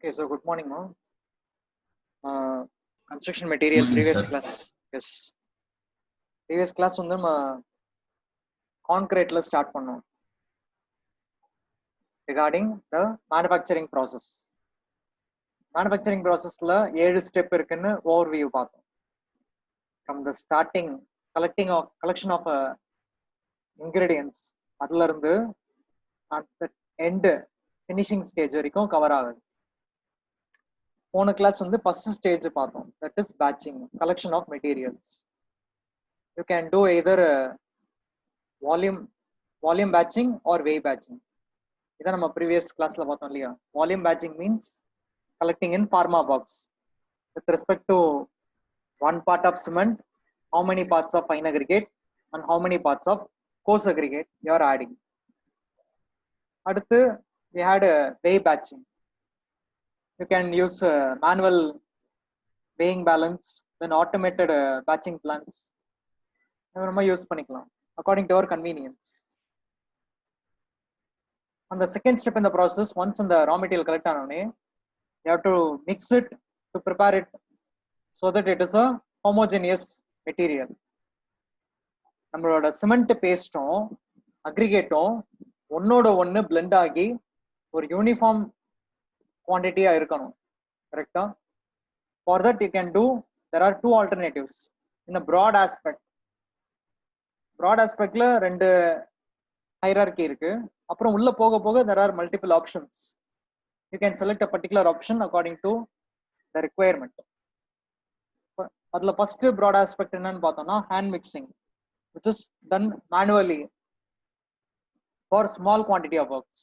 Okay, so good morning, ma'am. Construction material Morning, previous sir. class. Yes. Previous class வந்து நம்ம concreteல start பண்ணோம். Regarding the manufacturing process. Manufacturing processல 7 step இருக்குன்னு overview பார்த்தோம். From the starting collection of ingredients அதுல இருந்து at the end finishing stage வரைக்கும் cover ஆகுது. போன கிளாஸ் வந்து ஃபர்ஸ்ட் ஸ்டேஜ் பார்த்தோம், that is batching, collection of materials. You can do either volume batching or weigh batching. இதான் நம்ம previous classல பார்த்தோம் இல்லையா. Volume batching means collecting in pharma box with respect to one part of cement, how many parts of fine aggregate and how many parts of coarse aggregate you are adding. அடுத்து we had weigh batching. You can use manual weighing balance, then automated batching plants. நம்ம use பண்ணிக்கலாம் according to our convenience. On the second step in the process, once in the raw material collect ஆனோடனே you have to mix it to prepare it so that it is a homogeneous material. நம்மளோட cement பேஸ்டும் அக்ரிகேட்டும் ஒன்னோட ஒன்று blend ஆகி ஒரு uniform குவான்டிட்டியா இருக்கணும், கரெக்டா? For that you can do, there are two alternatives in a broad aspect. Broad aspectல ரெண்டு hierarchy இருக்கு. அப்புறம் உள்ள போக போக there are multiple options. You can select a particular option according to the requirement. அதுல first broad aspect என்னன்னு பார்த்தோம்னா hand mixing, which is done manually for small quantity of works.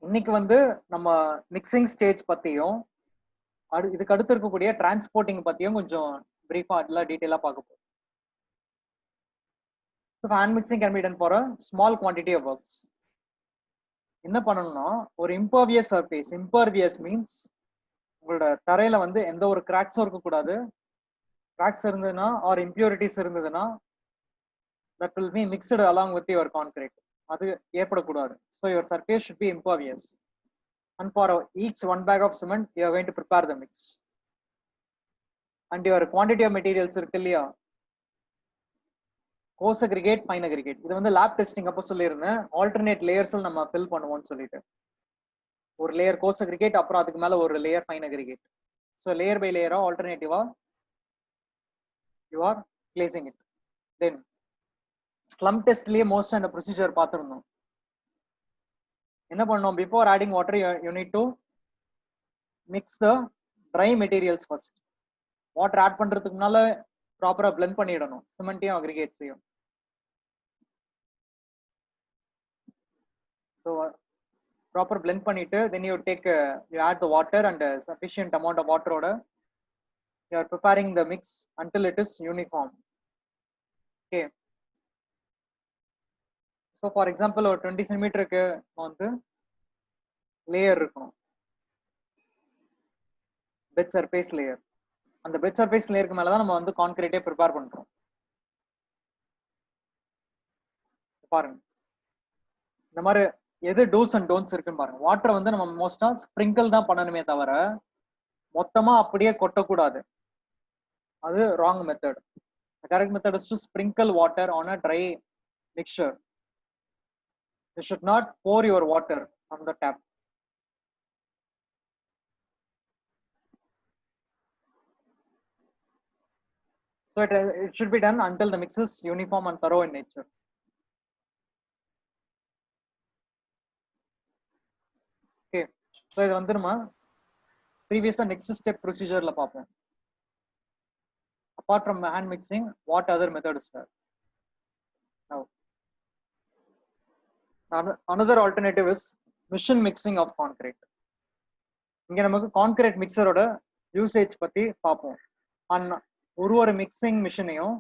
இன்னைக்கு வந்து நம்ம மிக்சிங் ஸ்டேஜ் பத்தியும் இதுக்கு அடுத்து இருக்கக்கூடிய டிரான்ஸ்போர்ட்டிங் பத்தியும் கொஞ்சம் பிரீஃபா இல்ல டீடைலா பார்க்க போறோம். So hand mixing can be done for a small quantity of works. என்ன பண்ணணும்னா ஒரு impervious surface, impervious means உங்களோட தரையில வந்து எந்த ஒரு கிராக்ஸும் இருக்கக்கூடாது. கிராக்ஸ் இருந்ததுன்னா or impurities இருந்ததுன்னா that will be mixed along with your concrete. அது ஏற்படக்கூடாது. So your surface should be impervious. And for each one bag of cement you are going to prepare the mix. And your quantity of materials இருக்கு இல்லையா, course aggregate, fine aggregate, இது வந்து lab testing அப்போ சொல்லியிருந்தேன். Alternate layers நம்ம fill பண்ணுவோம்னு சொல்லிட்டு ஒரு லேயர் கோர்ஸ் அக்ரிகேட், அப்புறம் அதுக்கு மேல ஒரு layer fine aggregate. So layer by லேயரா ஆல்டர்னேட்டிவா you are placing it. Then slump டெஸ்ட்லயே மோஸ்ட் அந்த ப்ரொசீஜர் பார்த்துருந்தோம். என்ன பண்ணோம், before adding water you need to mix the dry materials first. Water add பண்றதுக்கு முன்னால ப்ராப்பரா பிளெண்ட் பண்ணிடணும் சிமெண்ட்டையும் அக்ரிகேட்ஸையும். ஸோ ப்ராப்பர் பிளெண்ட் பண்ணிட்டு then you take you add the water and sufficient amount of water ஓட you are preparing the mix until it is uniform. Okay, so for example ஒரு 20 சென்டிமீட்டருக்கு வந்து லேயர் இருக்கணும், பெட் சர்ஃபேஸ் லேயர். அந்த bed surface லேயருக்கு மேல தான் நம்ம வந்து கான்கிரீட்டே ப்ரிப்பேர் பண்றோம். பாருங்க இந்த மாதிரி எது டூஸ் அண்ட் டோன்ட்ஸ் இருக்குன்னு பாருங்க. வாட்டர் வந்து நம்ம மோஸ்டா ஸ்ப்ரிங்கிள் தான் பண்ணணுமே தவிர மொத்தமா அப்படியே கொட்டக்கூடாது. அது wrong method. The correct method is to sprinkle water on a dry mixture. You should not pour your water from the tap. So it should be done until the mix is uniform and thorough in nature. Okay, so இது வந்து நம்ம ப்ரீவியஸா next step ப்ரொசீஜர்ல பார்ப்போம். Apart from hand mixing, what other method is there? Now, another alternative is machine mixing of concrete. இங்க நமக்கு concrete மிக்சரோட usage பத்தி பார்ப்போம். ஒரு mixing மிஷினையும்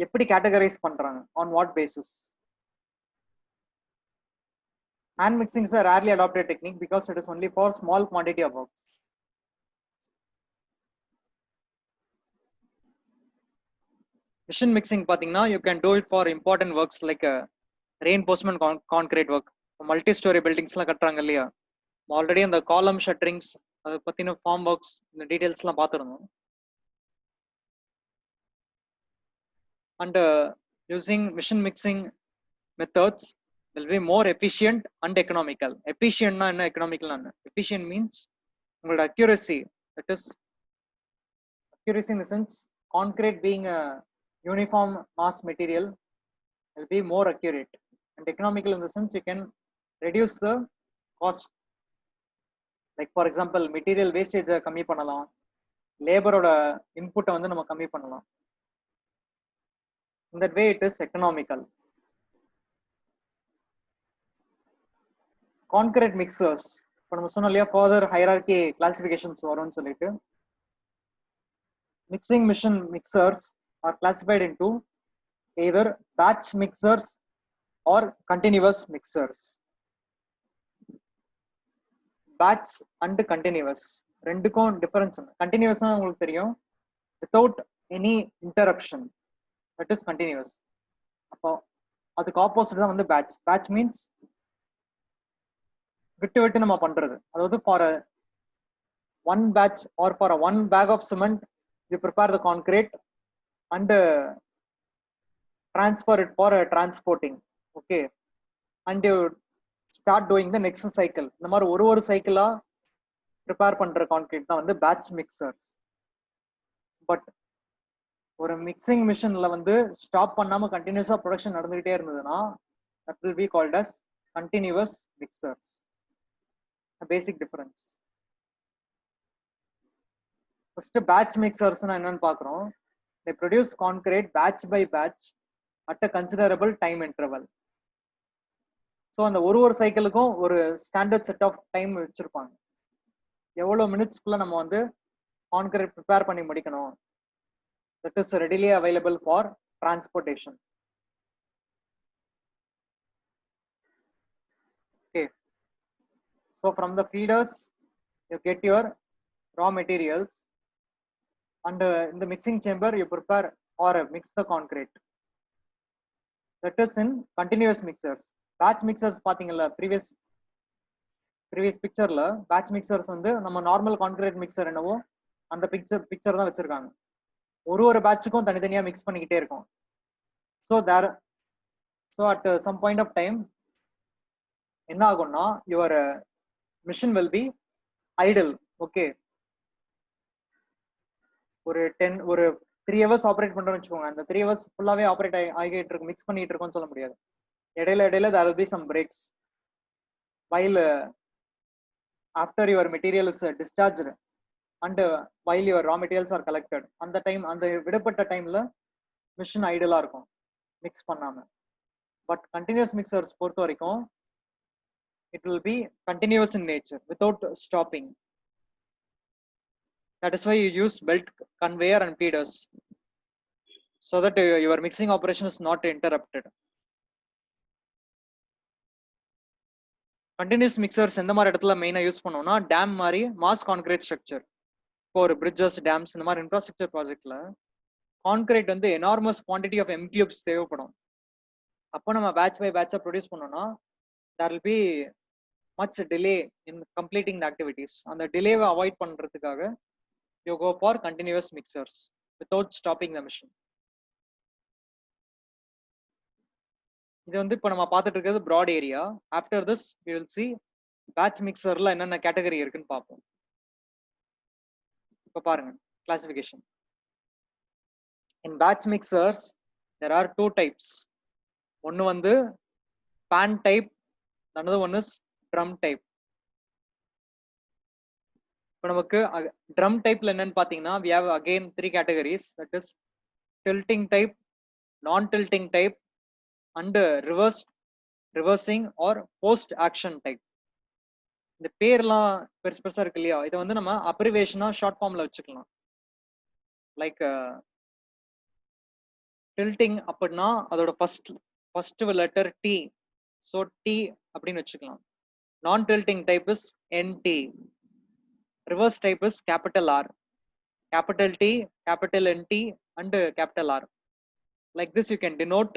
எப்படி கேட்டகரைஸ் பண்றாங்க, on what basis. Hand mixing is a rarely adopted technique because it is only for small quantity of works. Machine mixing பாத்தீங்கன்னா you can do it for important works like reinforcement concrete work, multi-story buildings எல்லாம் கட்டுறாங்க இல்லையா, already அந்த காலம் ஷட்டரிங்ஸ் அதை பத்தின form works இந்த டீடைல்ஸ்லாம் பார்த்துருந்தோம். And using machine mixing methods will be more efficient and economical. Efficient na enna, economical na enna? Efficient means உங்களோட accuracy, that is accuracy in the sense concrete being a uniform mass material will be more accurate, and economical in the sense you can reduce the cost. Like for example, material wastage கம்மி பண்ணலாம், லேபரோட இன்புட்டை வந்து நம்ம கம்மி பண்ணலாம். In that way it is economical. Concrete mixers, இப்போ நம்ம சொன்னோம் இல்லையா further hierarchy classifications வரும்னு சொல்லிட்டு, mixing machine mixers are classified into either batch mixers or continuous mixers. Batch and continuous ரெண்டுக்கும் டிஃபரன்ஸ். கண்டினியூஸ்னா உங்களுக்கு தெரியும், without any interruption, that is continuous. அப்போ அதுக்கு ஆப்போசிட் தான் வந்து பேட்ச். பேட்ச் மீன்ஸ் விட்டு விட்டு நம்ம பண்றது. அதாவது for one batch or for one bag of cement you prepare the concrete and transfer it for transporting. Okay, and you start doing the next cycle. இந்த மாதிரி ஒரு சைக்கிளா ப்ரிப்பேர் பண்ற கான்கிரீட் தான் வந்து பேட்ச் மிக்சர்ஸ். பட் ஒரு mixing மிஷின்ல வந்து stop பண்ணாம கண்டினியூஸா ப்ரொடக்ஷன் நடந்துகிட்டே இருந்ததுன்னா that will be called as continuous mixers. A basic difference. First batch mixers னா என்னன்னு பார்க்குறோம். They produce concrete batch by batch at a considerable time interval. So அந்த ஒரு சைக்கிளுக்கும் ஒரு ஸ்டாண்டர்ட் செட் ஆஃப் டைம் வச்சிருப்பாங்க. எவ்வளோ மினிட்ஸ்க்குள்ள நம்ம வந்து கான்கிரீட் ப்ரிப்பேர் பண்ணி முடிக்கணும். That is readily available for transportation. Okay, so from the feeders you get your raw materials, and in the mixing chamber you prepare or mix the concrete. That is in continuous mixers. Batch mixers பாத்தீங்கல்ல previous pictureல batch mixers வந்து நம்ம normal concrete mixer என்னவோ அந்த picture தான் வச்சிருக்காங்க. ஒரு பேட்சுக்கும் தனித்தனியா mix பண்ணிக்கிட்டே இருக்கும். So at some point of time என்ன ஆகும்னா your machine will be idle. Okay, ஒரு 3 hours ஆப்ரேட் பண்றோம்னு வச்சுக்கோங்க. அந்த 3 hours ஃபுல்லாவே ஆப்ரேட் ஆகிட்டு இருக்கும், மிக்ஸ் பண்ணிட்டு இருக்கோம்னு சொல்ல முடியாது. இடையில there will be some breaks while after your material is discharged and while your raw materials are collected. அந்த டைம், அந்த விடப்பட்ட டைம்ல மிஷின் ஐடலா இருக்கும் மிக்ஸ் பண்ணாம. பட் கண்டினியூஸ் மிக்சர்ஸ் பொறுத்த வரைக்கும் it will be continuous in nature without stopping. That is why you use belt conveyor and feeders, so that your mixing operation is not interrupted. Continuous mixers எந்த மாதிரி இடத்துல மெயினா use பண்ணுவோம்னா dam மாதிரி mass concrete structure, ஒரு bridges, dams, இந்த மாதிரி infrastructure ப்ராஜெக்ட்ல கான்கிரீட் வந்து enormous quantity of m cubes தேவைப்படும். அப்போ நம்ம பேட்ச் பை பேட்சா ப்ரொடியூஸ் பண்ணோம்னா there will be much delay in completing the activities. அந்த டிலேவை அவாய்ட் பண்றதுக்காக you go for continuous mixers without stopping the machine. இது வந்து இப்போ நம்ம பார்த்துட்டு இருக்கிறது broad area. After this we will see batch mixerல என்னென்ன கேட்டகரி இருக்குன்னு பார்ப்போம். இப்போ பாருங்க classification. In batch mixers there are two types. ஒன்னு வந்து pan type, another one is drum type. இப்போ நமக்கு drum typeல என்னன்னு பாத்தீங்கன்னா we have again 3 categories, that is tilting type, non-tilting type and reversing or post action type. இந்த பேர்லாம் பெருசா இருக்கு இல்லையா, இதை வந்து நம்ம அப்ரிவேஷனா ஷார்ட் ஃபார்ம்ல வச்சுக்கலாம். லைக் tilting அப்படின்னா அதோட first letter T, so T அப்படின்னு வச்சுக்கலாம். Non-tilting type is NT. Reverse type is capital R, capital T, capital NT and capital R. Like this you can denote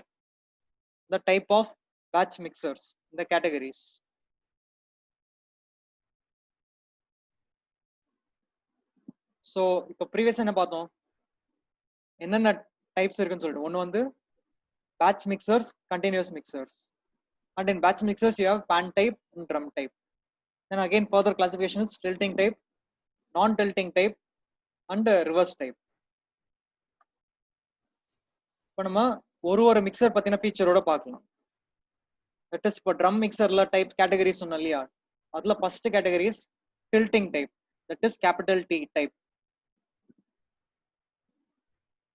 the type of batch mixers in the categories. So இப்போ previous என்ன பார்த்தோம், என்னென்ன types இருக்குன்னு சொல்லிட்டு. ஒன்று வந்து batch mixers, continuous mixers, and in batch mixers you have pan type and drum type. Then again further classification is tilting type, non-tilting type, and reverse type. இப்போ நம்ம ஒரு மிக்சர் பத்தின ஃபீச்சரோட பார்க்கலாம். தட் இஸ் இப்போ ட்ரம் மிக்சர்ல டைப் கேட்டகரிஸ் சொன்னோம் இல்லையா, அதுல first category is tilting type, that is capital T type.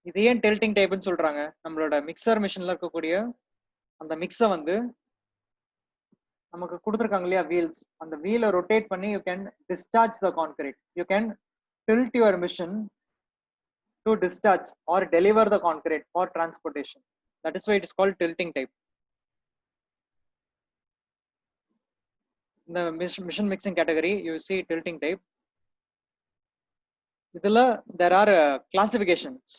இது ஏன் tilting typeன்னு சொல்றாங்க, நம்மளோட மிக்சர் மிஷின்ல இருக்கக்கூடிய அந்த மிக்ஸை வந்து நமக்கு கொடுத்துருக்காங்க இல்லையா வீல்ஸ், அந்த வீலை ரொட்டேட் பண்ணி you can discharge the concrete, you can tilt your machine to discharge or deliver the concrete for transportation. That is why it is called tilting type. In the mission mixing category you see tilting type. Idhula there are classifications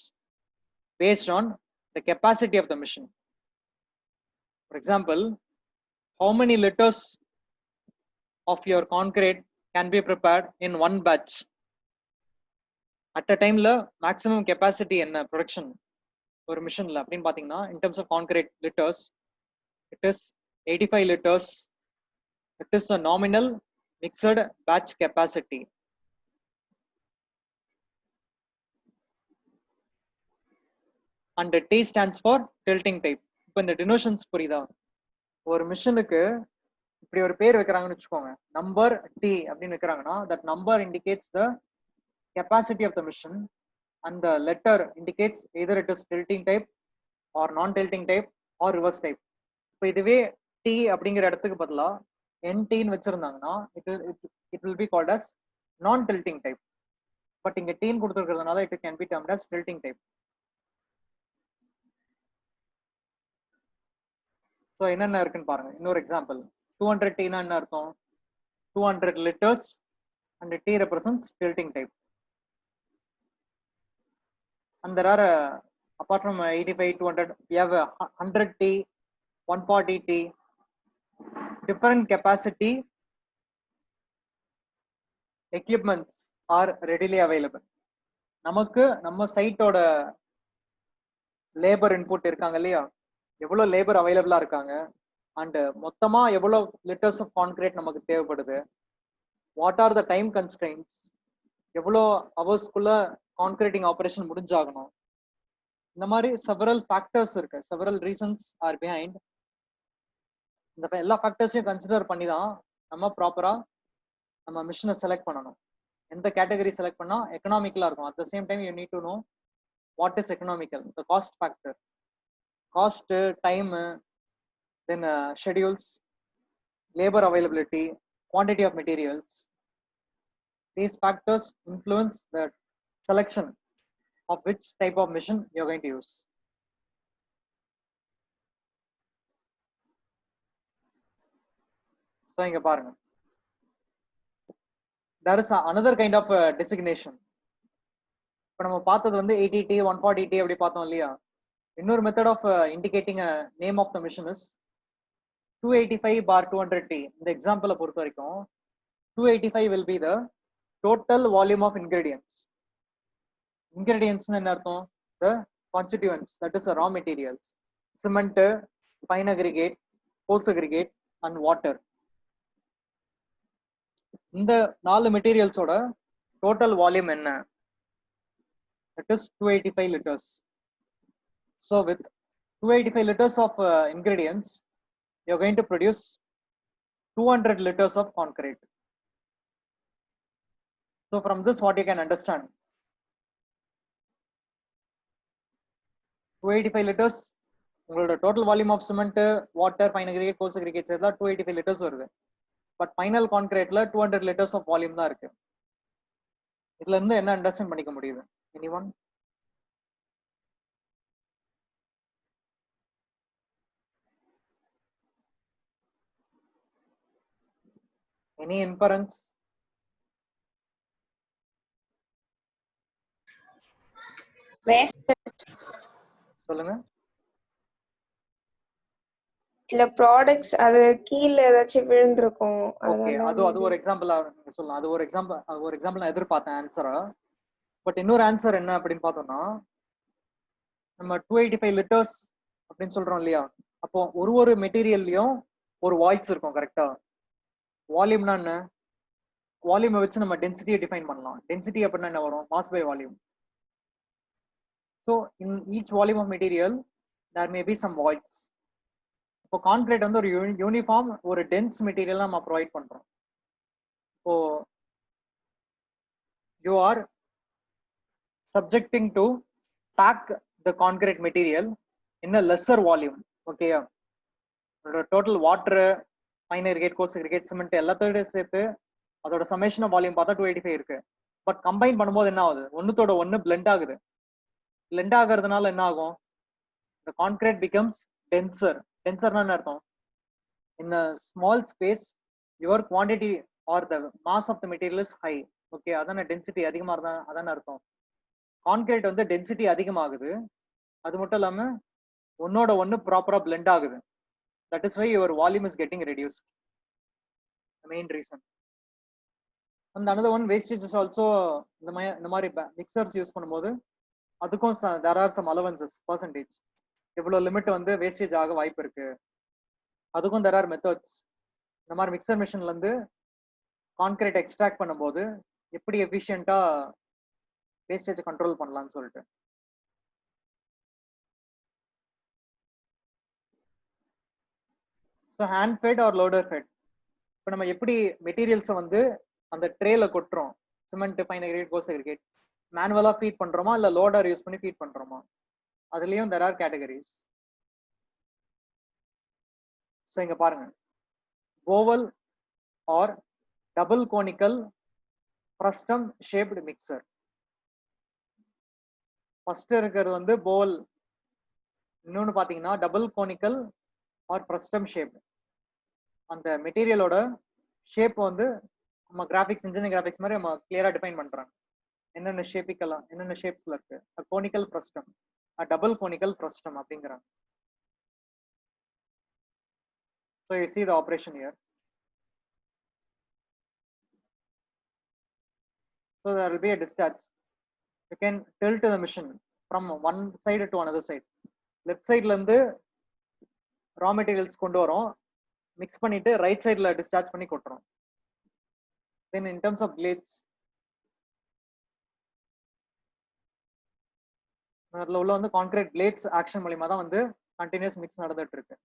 based on the capacity of the machine. For example, how many liters of your concrete can be prepared in one batch at a time la maximum capacity enna production ஒரு மிஷின்ல அப்படின்னு பாத்தீங்கன்னா, in terms of concrete liters it is 85 liters. It is a nominal mixed batch capacity. And T stands for tilting type. இப்போ இந்த denotions புரியுதா, ஒரு மிஷினுக்கு இப்படி ஒரு பேர் வைக்கிறாங்கன்னு வச்சுக்கோங்க, நம்பர் T அப்படின்னு வைக்கிறாங்கன்னா that number indicates the capacity of the machine and the letter indicates either it is tilting type or non-tilting type or reverse type. இப்போ இதுவே T அப்படிங்கிற இடத்துக்கு பதிலா NT ன்னு வச்சிருந்தாங்கன்னா it will be called as non-tilting type. But இங்க T ன்னு கொடுத்திருக்கிறதுனால it can be termed as tilting type. So என்னென்ன இருக்குன்னு பாருங்க. இன்னொரு எக்ஸாம்பிள், 200 T னா என்ன அர்த்தம், 200 liters and T represents tilting type. And there are apart from 85, 200, we have 100 T, 140 T, different capacity equipments are readily available. நமக்கு நம்ம சைட்டோட labour input இருக்காங்க இல்லையா, எவ்வளவு லேபர் அவைலபிளா இருக்காங்க, அண்ட் மொத்தமா எவ்வளவு லிட்டர்ஸ் ஆஃப் கான்கிரீட் நமக்கு தேவைப்படுது, what are the time constrains, எவ்வளோ ஹவர்ஸ்க்குள்ள கான்கிரீட்டிங் ஆபரேஷன் முடிஞ்சாகணும், இந்த மாதிரி செவரல் ஃபேக்டர்ஸ் இருக்கு, செவரல் ரீசன்ஸ் ஆர் பிஹைண்ட். இந்த எல்லா ஃபேக்டர்ஸையும் கன்சிடர் பண்ணி தான் நம்ம ப்ராப்பரா நம்ம மிஷினை செலக்ட் பண்ணணும். எந்த கேட்டகரி செலக்ட் பண்ணா எக்கனாமிக்கலா இருக்கும். At the same time you need to know what is economical, the cost factor, cost, time, then schedules, labor availability, quantity of materials. These factors influence the selection of which type of machine you're going to use. So inga parunga, there is another kind of designation. இப்போ நம்ம பார்த்தது வந்து 80T, 140T அப்படி பார்த்தோம் இல்லையா. இன்னொரு method of indicating name of the machine is 285/200T. இந்த எக்ஸாம்பிளை பொறுத்த வரைக்கும் 285 will be the total volume of ingredients. Ingredients என்ன அர்த்தம், the constituents, that is the raw materials, cement, fine aggregate, coarse aggregate and water. இந்த 4 மெட்டீரியல்ஸோட total volume என்ன, that is 285 liters. So with 285 liters of ingredients you are going to produce 200 liters of concrete. So from this what you can understand, 285 liters உங்களோட total volume of cement, water, fine aggregate, coarse aggregate சேர்த்தா 285 liters வருது. But final கான்கிரீட்ல 200 liters of volume தான் இருக்கு. இதுல இருந்து என்ன understand பண்ணிக்க முடியுது, எனிஒன்? Any inference? சொல்லுங்க. இல்ல ப்ராடக்ட்ஸ் அது கீழ ஏதாச்சும் விழுந்திருக்கும். ஓகே, அது ஒரு எக்ஸாம்பிளா சொல்லலாம். அது ஒரு எக்ஸாம்பிள் நான் எதிர்பார்த்தேன் ஆன்சரா. பட் இன்னொரு ஆன்சர் என்ன அப்படின்னு பார்த்தோம்னா, நம்ம 285 லிட்டர்ஸ் அப்படின்னு சொல்றோம் இல்லையா, அப்போ ஒரு மெட்டீரியல்லையும் ஒரு வாய்ஸ் இருக்கும் கரெக்டா. வால்யூம்னா என்ன, வால்யூமை வச்சு நம்ம டென்சிட்டியை டிஃபைன் பண்ணலாம். டென்சிட்டி அப்படின்னா என்ன வரும், mass by volume. So in each volume of material there may be some voids. இப்போ கான்கிரீட் வந்து ஒரு யூனிஃபார்ம் ஒரு டென்ஸ் மெட்டீரியல் நம்ம ப்ரொவைட் பண்றோம். இப்போ you are subjecting to pack the concrete material in a lesser volume. Okay, total water, fine aggregate, coarse aggregate, cement எல்லாத்தோட சேர்த்து அதோட சமேஷன் ஆஃப் வால்யூம் பார்த்தா 285 இருக்கு. பட் கம்பைன் பண்ணும்போது என்ன ஆகுது, ஒன்னுத்தோட ஒன்னு பிளெண்ட் ஆகுது. பிளெண்ட் ஆகிறதுனால என்ன ஆகும், the concrete becomes denser. டென்சர்னா என்ன அர்த்தம், in a small space your quantity or the mass of the material is high. Okay, அதான டென்சிட்டி அதிகமா இருந்தா அதான அர்த்தம். கான்கிரீட் வந்து டென்சிட்டி அதிகமாகுது, அது மட்டும் இல்லாம ஒன்னோட ஒன்னு ப்ராப்பரா பிளெண்ட் ஆகுது. That is why your volume is getting reduced, main reason. And another one, wastage is also. இந்த மாதிரி மிக்சர்ஸ் யூஸ் பண்ணும்போது அதுக்கும் there are some allowances, percentage இவ்வளவு லிமிட் வந்து வேஸ்டேஜ் ஆக வாய்ப்பு இருக்கு. அதுக்கும் தேர் ஆர் மெத்தட்ஸ். இந்த மாதிரி மிக்சர் மிஷின்ல இருந்து கான்கிரீட் எக்ஸ்ட்ராக்ட் பண்ணும்போது எப்படி எஃபிஷியன்ட்டா வேஸ்டேஜ் கண்ட்ரோல் பண்ணலாம்னு சொல்லிட்டு. So hand fed or loader fed. இப்போ நம்ம எப்படி மெட்டீரியல்ஸை வந்து அந்த ட்ரேல கொட்டுறோம், cement, fine aggregate, coarse aggregate, மேனுவலா ஃபீட் பண்றோமா இல்ல லோடர் யூஸ் பண்ணி ஃபீட் பண்றோமா, அதுலயும் there are categories. ஸோ இங்க பாருங்க, oval or double conical frustum shaped mixer. First இருக்கிறது வந்து போவல், இன்னொன்னு பாத்தீங்கன்னா double conical or frustum shape. அந்த மெட்டீரியலோட ஷேப் வந்து நம்ம கிராஃபிக்ஸ், இன்ஜினியரிங் கிராஃபிக்ஸ் மாதிரி நம்ம கிளியரா டிஃபைன் பண்றாங்க, என்னென்ன ஷேப்பிக்கலாம், என்னென்ன ஷேப்ஸ்ல இருக்கு. Conical frustum, double conical frustum அப்படிங்கிறாங்க. So you see the operation here. So there will be a discharge. You can tilt the machine from one side to another side. Left side la irundhu raw materials kondu varom, mix பண்ணிட்டு right சைடுல discharge பண்ணி கொட்டுறோம். Then in terms of blades, அதுல உள்ள வந்து concrete plates action மூலமா தான் வந்து continuous mix நடந்துட்டு இருக்கு.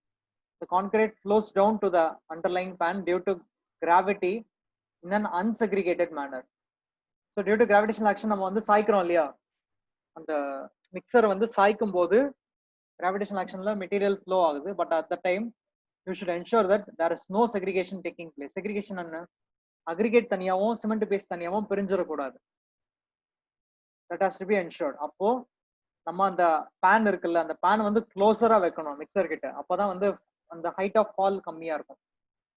The concrete flows down to the underlying pan due to gravity in an unsegregated manner. So due to gravitational action நம்ம வந்து சாய்க்கிறோம் இல்லையா, அந்த மிக்சர் வந்து சாய்க்கும் போது gravitational actionல மெட்டீரியல் flow ஆகுது. But at the time you should ensure that there is no segregation taking place. Segregation என்ன, aggregate தனியாவும் cement paste தனியாவும் பிரிஞ்சிடக்கூடாது. That has to be ensured. அப்போ நம்ம அந்த பேன் இருக்குல்ல, அந்த பேன் வந்து க்ளோசரா வைக்கணும் மிக்சர் கிட்ட, அப்பதான் வந்து அந்த ஹைட் ஆஃப் ஃபால் கம்மியா இருக்கும்.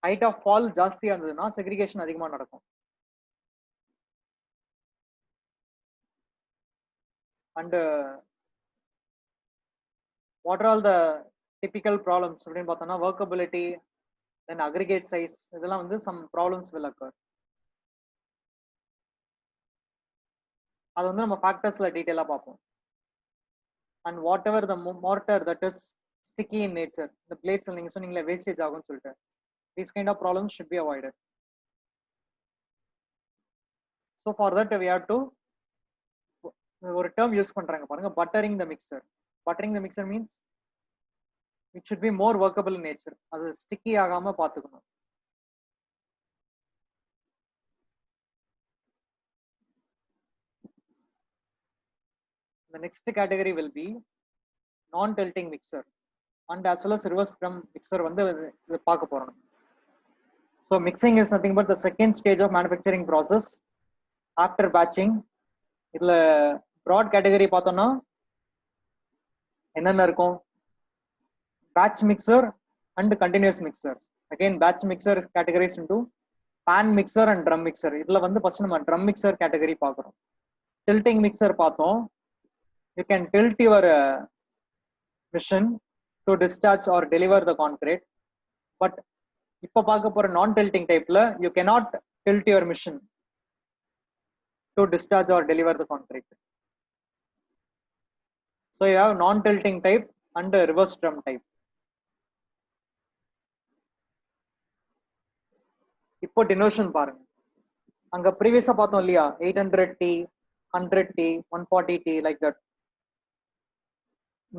ஹைட் ஆஃப் ஃபால் ஜாஸ்தியா இருந்ததுன்னா செக்ரிகேஷன் அதிகமா நடக்கும். And what are all the typical problems அப்படின்னு பார்த்தோம்னா, ஒர்க்கபிலிட்டி, தென் அக்ரிகேட் சைஸ், இதெல்லாம் வந்து சம் ப்ராப்ளம்ஸ் வில் அக்கர். அது வந்து நம்ம ஃபேக்டர்ஸ்ல டீடைலா பார்ப்போம். And what ever the mortar that is sticky in nature, the plates நீங்க சொன்னீங்களே வேஸ்டேஜ் ஆகும்னு சொல்லிட்டு, these kind of problems should be avoided. So for that we have to ஒரு term யூஸ் பண்றாங்க பாருங்க, buttering the mixer. Buttering the mixer means it should be more workable in nature, அது sticky ஆகாம பாத்துக்கணும். The next category will be non-tilting mixer and as well as reverse drum mixer வந்து பார்க்க போறோம். So mixing is nothing but the second stage of manufacturing process after batching. இதுல broad category பார்த்தோம்னா என்னென்ன இருக்கும், batch mixer and continuous mixers. Again batch mixer is categorized into pan mixer and drum mixer. இதுல வந்து first நம்ம drum mixer category பார்க்கிறோம். tilting mixer பார்த்தோம், you can tilt your machine to discharge or deliver the concrete. But இப்போ பார்க்க போற நான் tilting டைப்ல you cannot tilt your machine. to discharge or deliver the concrete. So you have non-tilting type and reverse drum type. இப்போ denotion பாருங்க. அங்க ப்ரீவியஸா பார்த்தோம் இல்லையா 800T 100T 140T like that.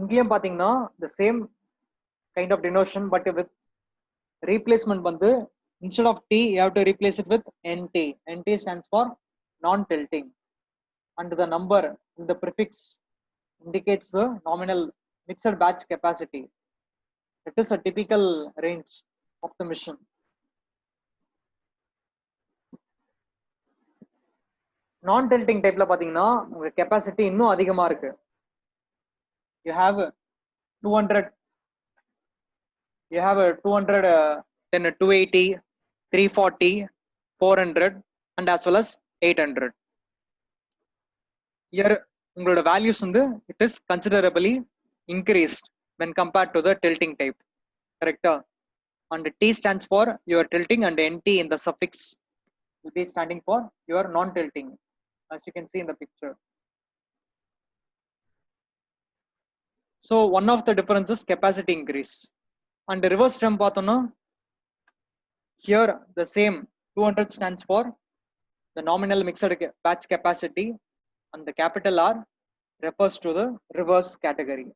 இங்கேயும் பாத்தீங்கன்னா the same kind of denotion but with replacement வந்து instead of T you have to replace it with NT. NT stands for non-tilting and the number in the prefix indicates the nominal mixed batch capacity. It is a typical range of the mission. Non-tilting typeல பாத்தீங்கன்னா உங்க capacity இன்னும் அதிகமா இருக்கு. You have 200, you have a 200, then a 280, 340, 400 and as well as 800. Here உங்களோட values வந்து it is considerably increased when compared to the tilting type. Correct? And T stands for your tilting and NT in the suffix will be standing for your non-tilting, as you can see in the picture. So one of the differences capacity increase. And the reverse drum பார்த்தோம்னா here the same 200 stands for the nominal mixed batch capacity and the capital R refers to the reverse category.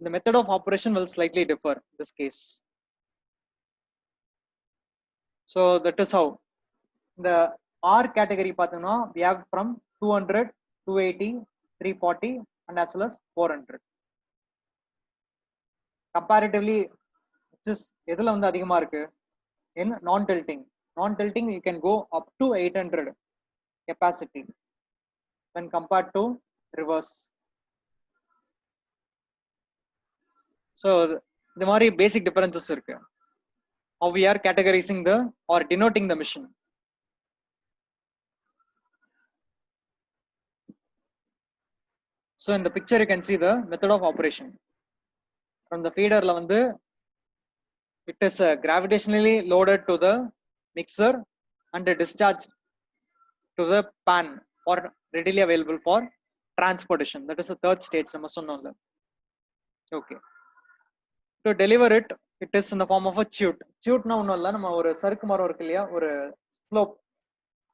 The method of operation will slightly differ in this case. So that is how the R category பார்த்தோம்னா we have from 200, 280, 340 and as well as 400. Comparatively just எதுல வந்து அதிகமா இருக்கு in non-tilting. Non-tilting you can go up to 800 capacity when compared to reverse. So the மாதிரி basic differences இருக்கு. How we are categorizing the or denoting the mission. So in the picture you can see the method of operation. From the feeder la வந்து it is gravitationally loaded to the mixer and discharged to the pan or readily available for transportation. That is the third stage நம்ம சொன்னோம்ல. Okay. To deliver it, it is in the form of a chute. Chute na ஒண்ணும் இல்ல, நம்ம ஒரு சறுக்கு மரம் இருக்கு இல்லையா, ஒரு slope,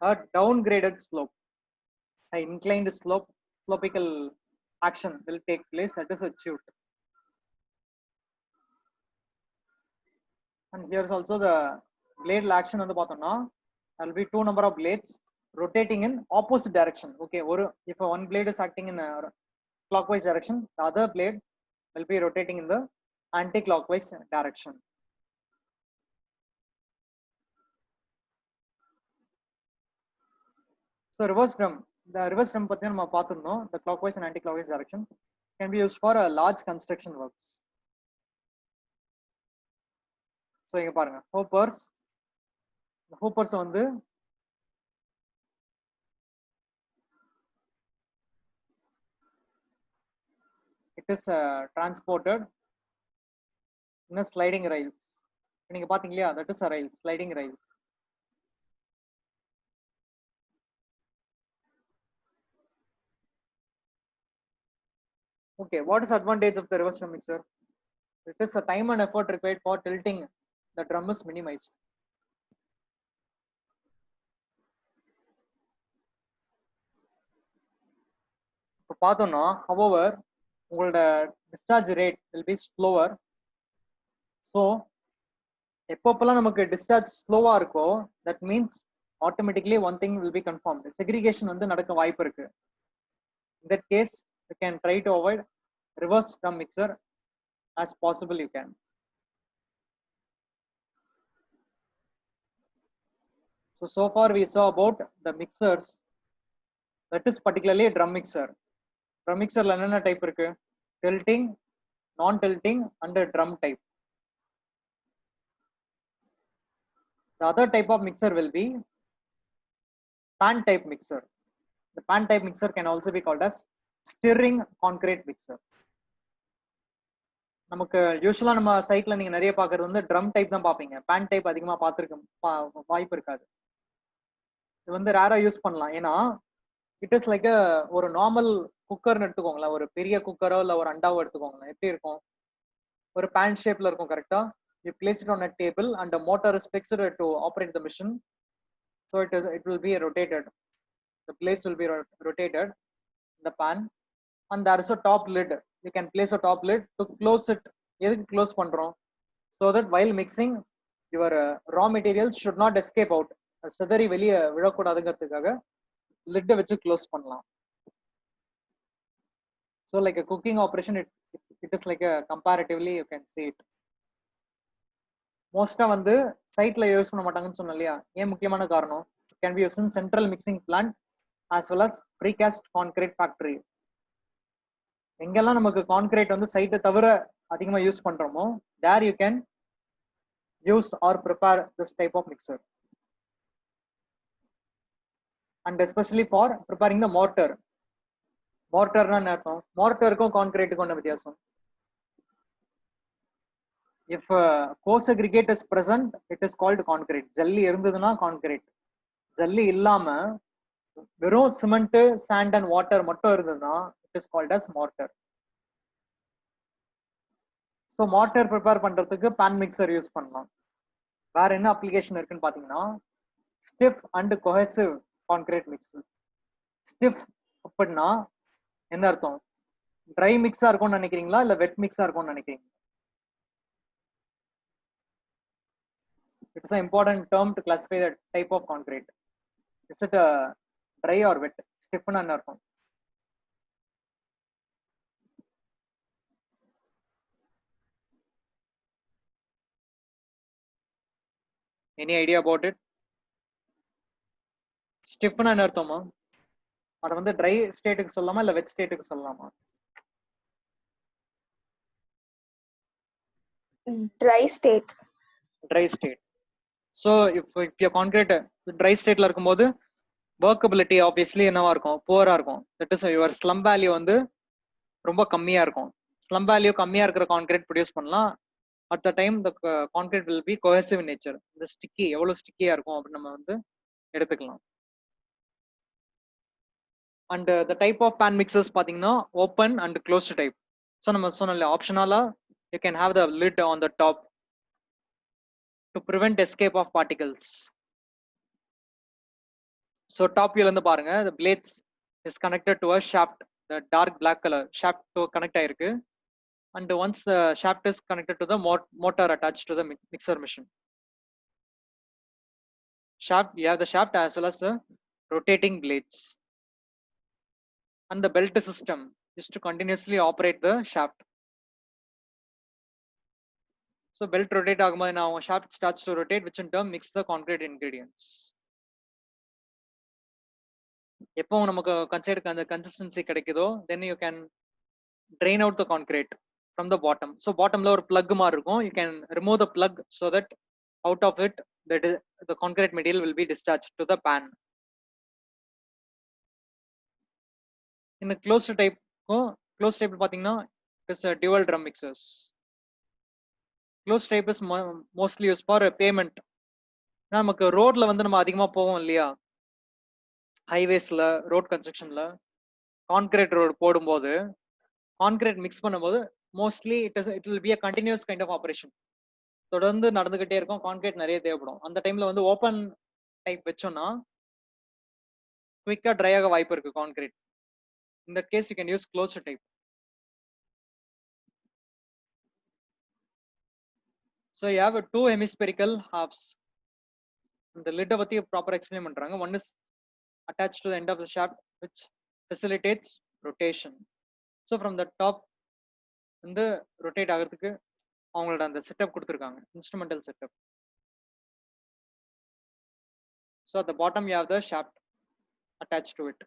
a downgraded slope, an inclined slope, slopical action will take place. That is a chute. And here is also the blade action வந்து பார்த்தோம்னா there will be two number of blades rotating in opposite direction. Okay, or if one blade is acting in a clockwise direction, the other blade will be rotating in the anti-clockwise direction. So reverse drum, the reverse drum பத்தி நம்ம பார்த்திருந்தோம். The clockwise and anti-clockwise direction can be used for a large construction works. So இங்க பாருங்க, hoppers வந்து it is transported in a sliding rails. நீங்க பாத்தீங்க இல்லையா, that is a rail, sliding rails. Okay, what is advantage of the reverse drum mixer? It is a time and effort required for tilting the drum is minimized. இப்போ பார்த்தோம்னா however உங்களோட discharge rate will be slower. So எப்பப்பெல்லாம் நமக்கு discharge slow-ஆ இருக்கோ that means automatically one thing will be confirmed. Segregation வந்து நடக்க வாய்ப்பு இருக்கு. In that case you can try to avoid reverse drum mixer as possible you can. So far we saw about the mixers, that is particularly a drum mixer. Drum mixer la enna type irukku? Tilting, non-tilting and drum type. The other type of mixer will be pan type mixer. The pan type mixer can also be called as stirring concrete mixer. நமக்கு யூசுவலா நம்ம சைட்ல நீங்க நிறைய பாக்குறது வந்து drum type தான் பாப்பீங்க. pan type அதிகமா பாத்துருக்க வாய்ப்பு இருக்காது. இது வந்து ரேரா யூஸ் பண்ணலாம். ஏன்னா இட் இஸ் லைக் ஒரு நார்மல் குக்கர்னு எடுத்துக்கோங்களேன். ஒரு பெரிய குக்கரோ இல்ல ஒரு அண்டாவோ எடுத்துக்கோங்களேன். எப்படி இருக்கும்? ஒரு பேன் ஷேப்ல இருக்கும் கரெக்டா? You place it on a table and the motor is fixed to operate the machine. So it will be rotated. The plates will be rotated in the pan and there is a top lid. You can place a top lid to close it. எதுக்கு close பண்றோம்? So that while mixing your raw materials should not escape out. சிதறி வெளியே விழக்கூடாதுங்கிறதுக்காக லிட்டை வச்சு close பண்ணலாம். So like a cooking operation, it is like a comparatively you can see it. மோஸ்டா வந்து சைட்ல use பண்ண மாட்டாங்கன்னு சொன்னேன் இல்லையா? ஏன் முக்கியமான காரணம்? It can be used in central mixing plant as well as precast concrete factory. எங்கெல்லாம் நமக்கு கான்கிரீட் வந்து சைட்டை தவிர அதிகமா யூஸ் பண்றோமோ there you can use or prepare this type of mixer. And especially for preparing the mortar. மோர்டர்னா என்ன அர்த்தம்? மோர்டருக்கும் கான்கிரீட்டுக்கும் என்ன வித்தியாசம்? If coarse aggregate is present, it is called concrete. ஜல்லி இருந்ததுன்னா கான்கிரீட். ஜல்லி இல்லாம வெறும் சிமெண்ட், சாண்ட் அண்ட் வாட்டர் மட்டும் இருந்ததுன்னா it is called as mortar. So mortar prepare பண்றதுக்கு பேன் மிக்சர் யூஸ் பண்ணலாம். வேற என்ன அப்ளிகேஷன் இருக்குன்னு பாத்தீங்கன்னா stiff and cohesive concrete mixture. Stiff அப்படின்னா என்ன அர்த்தம்? ட்ரை மிக்ஸா இருக்கும்னு நினைக்கிறீங்களா இல்ல வெட் மிக்ஸா இருக்கும்னு நினைக்கிறீங்களா? It's an important term to classify the type of concrete. Is it dry or wet? Stiffen and aircon. Any idea about it? Stiffen and airthoma. Or on the dry state solama or wet state solama? Dry state. Dry state. So if your concrete dry state la irukumbodhu workability obviously என்னவா இருக்கும்? poor-ஆ இருக்கும். That is your slump value வந்து ரொம்ப கம்மியா இருக்கும். Slump value கம்மியா இருக்கிற concrete produce பண்ணலாம். At the time the concrete will be cohesive in nature. The sticky எவ்வளவு ஸ்டிக்கியா இருக்கும் அப்படி நம்ம வந்து எடுத்துக்கலாம். And the type of pan mixers பாத்தீங்கன்னா open and closed type. So நம்ம சொன்னல ஆப்ஷனலா you can have the lid on the top to prevent escape of particles. So top view இருந்து பாருங்க, the blades is connected to a shaft, the dark black color shaft to connect ஆயிருக்கு. And once the shaft is connected to the motor attached to the mixer machine. Shaft, you have the shaft as well as the rotating blades. And the belt system is to continuously operate the shaft. So belt rotate ஆகும்போது now shaft starts to rotate, which in turn mix the concrete ingredients. எப்போ நமக்கு அந்த consistency கிடைக்குதோ then you can drain out the concrete from the bottom. So bottomல ஒரு plug மாதிரி இருக்கும். You can remove the plug so that out of it the concrete material will be discharged to the pan. In the closed type பாத்தீங்கன்னா it's a dual drum mixers. Closed type is mostly used for pavement. நமக்கு ரோட்ல வந்து நம்ம அதிகமா போவோம் இல்லையா? ஹைவேஸ்ல road கன்ஸ்ட்ரக்ஷன்ல concrete road போடும்போது concrete mix பண்ணும்போது mostly it will be a continuous kind of operation. தொடர்ந்து நடந்துகிட்டே இருக்கும். கான்கிரீட் நிறைய தேவைப்படும். அந்த டைம்ல வந்து ஓபன் டைப் வெச்சோம்னா குயிக்கா ட்ரை ஆக வாய்ப்பு இருக்கு concrete. In that case you can use closed type. So you have two hemispherical halves. The lid பத்தி ப்ராப்பரா எக்ஸ்பிளைன் பண்றாங்க. One is attached to the end of the shaft which facilitates rotation. So from the top வந்து rotate ஆகிறதுக்கு அவங்களோட அந்த setup கொடுத்திருக்காங்க, instrumental setup. So at the bottom you have the shaft attached to it.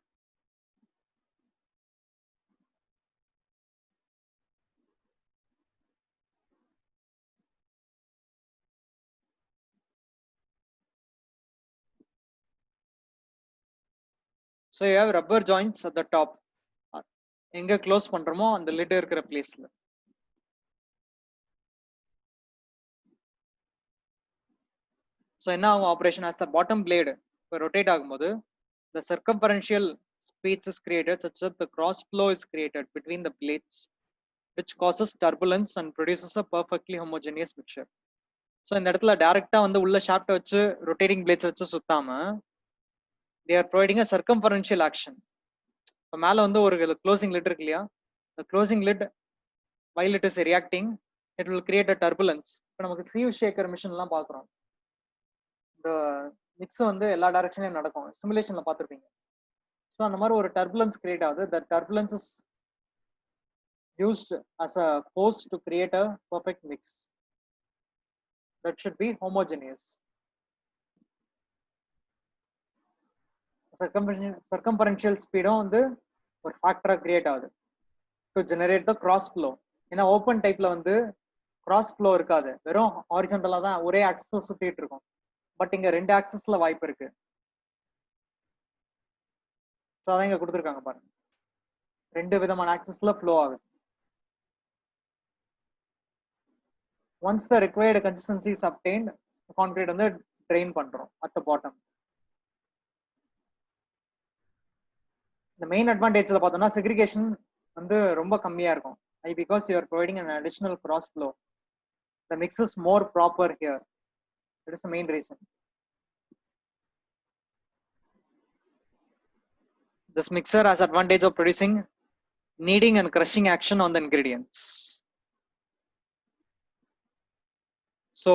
So you have rubber joints at the top. எங்க close பண்றோமோ அந்த lid இருக்கிற பிளேஸ்ல. So என்ன ஆகும் operation as the bottom blade இப்போ ரொட்டேட் ஆகும்போது the circumferential space is created such that the cross flow is created between the plates, which causes turbulence and produces a perfectly homogeneous mixture. So இந்த இடத்துல டைரக்டா வந்து உள்ள shaft வச்சு rotating plates வச்சு சுத்தாம they are providing a circumferential action. இப்போ மேல வந்து ஒரு க்ளோசிங் லிட் இருக்கு இல்லையா, the closing lid while it is reacting it will create a turbulence. இப்போ நமக்கு sieve shaker மிஷின்லாம் பார்க்குறோம், இந்த மிக்ஸ் வந்து எல்லா டைரக்ஷன்லயும் நடக்கும், சிமுலேஷன்ல பார்த்துருப்பீங்க. ஸோ அந்த மாதிரி ஒரு டர்புலன்ஸ் கிரியேட் ஆகுது. the turbulence is used as a force to create a perfect mix that should be homogeneous. Circumferential speed வந்து ஒரு ஃபேக்டரா கிரியேட் ஆகுது to generate the cross flow. ஏன்னா ஓப்பன் டைப்ல வந்து கிராஸ் ஃப்ளோ இருக்காது, வெறும் ஹாரிஜான்டலா தான் ஒரே ஆக்சிஸ் சுத்திட்டு இருக்கும். பட் இங்க ரெண்டு ஆக்சிஸ்ல வாய்ப்பு இருக்கு. ஸோ அதான் இங்க கொடுத்துருக்காங்க பாருங்க, ரெண்டு விதமான ஆக்சிஸ்ல ஃப்ளோ ஆகுது. Once the required consistency is obtained, concrete வந்து ட்ரெயின் பண்றோம் அட் த பாட்டம். இந்த மெயின் அட்வான்டேஜ்ல பார்த்தோம்னா செக்ரிகேஷன் வந்து ரொம்ப கம்மியா இருக்கும். Because you are providing an additional cross flow, the mix is more proper here. That is the main reason. This mixer has advantage of producing kneading and crushing action on the ingredients. So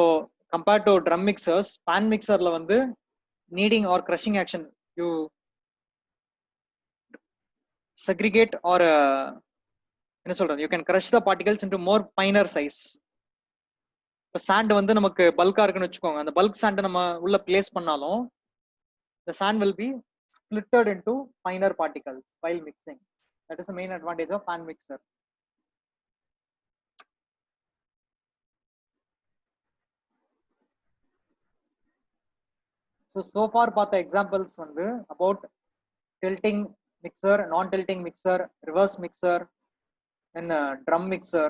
compared to drum mixers, pan mixerல வந்து kneading or crushing action, you segregate or என்ன சொல்றது, you can crush the particles into more finer size. இப்போ sand வந்து நமக்கு பல்கா இருக்குன்னு வச்சுக்கோங்க, அந்த பல்க் சாண்ட் நம்ம உள்ள பிளேஸ் பண்ணாலும் the sand will be splitted into finer particles while mixing. That is the main advantage of pan mixer. So far பார்த்த examples வந்து about tilting mixer, non-tilting mixer, reverse mixer, and drum mixer.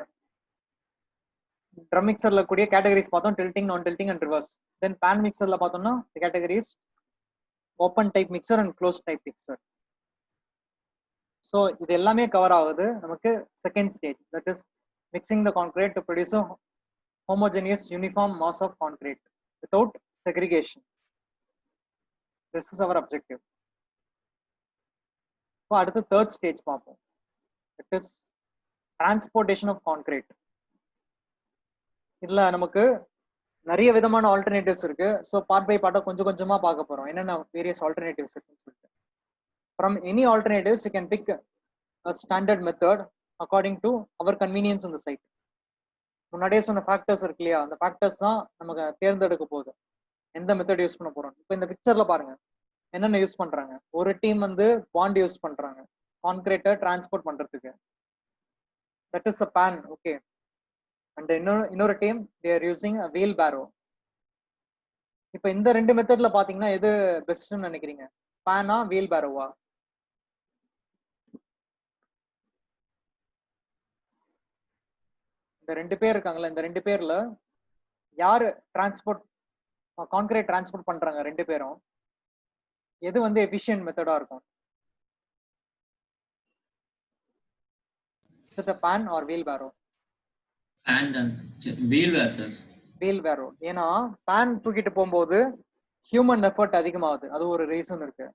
Drum mixerல கூடிய categories பார்த்தோம், tilting, non-tilting and reverse. Then pan mixerல பார்த்தோம்னா the categories open type mixer and closed type mixer. So இது எல்லாமே cover ஆகுது நமக்கு second stage, that is mixing the concrete to produce a homogeneous uniform mass of concrete without segregation. This is our objective. So அடுத்து third stage பார்ப்போம், that is transportation of concrete. இதுல நமக்கு நிறைய விதமான ஆல்டர்னேட்டிவ்ஸ் இருக்கு. So part by பார்ட்டா கொஞ்சம் கொஞ்சமா பார்க்க போறோம் என்னென்ன வேரியஸ் ஆல்டர்னேட்டிவ்ஸ் இருக்குன்னு சொல்லிட்டு. From any alternatives you can pick a standard method according to our convenience in the site. முன்னாடியே சொன்ன ஃபேக்டர்ஸ் இருக்கு இல்லையா, அந்த ஃபேக்டர்ஸ் தான் நமக்கு தேர்ந்தெடுக்க போகுது எந்த மெத்தட் யூஸ் பண்ண போறோம். இப்போ இந்த பிக்சர்ல பாருங்க என்னென்ன யூஸ் பண்றாங்க. ஒரு டீம் வந்து பாண்ட் யூஸ் பண்றாங்க கான்கிரீட்டை டிரான்ஸ்போர்ட் பண்றதுக்கு, that is a pan. Okay, and இன்னொரு team they are using a wheelbarrow. இப்போ இந்த ரெண்டு மெத்தட்ல பாத்தீங்கன்னா எது பெஸ்ட்னு நினைக்கிறீங்க, பேனா வீல்பேரோவா? இந்த ரெண்டு பேர் இருக்காங்கல்ல, இந்த ரெண்டு பேர்ல யாரு டிரான்ஸ்போர்ட் கான்கிரீட் டிரான்ஸ்போர்ட் பண்றாங்க ரெண்டு பேரும், எது வந்து எஃபிஷியன்ட் மெத்தடா இருக்கும்? Is it a pan or wheelbarrow? Pan and wheelbarrow sir. Wheelbarrow. ஏன்னா pan தூக்கிட்டு போகும்போது ஹியூமன் எஃபர்ட் அதிகமாகுது, அது ஒரு ரீசன் இருக்கு.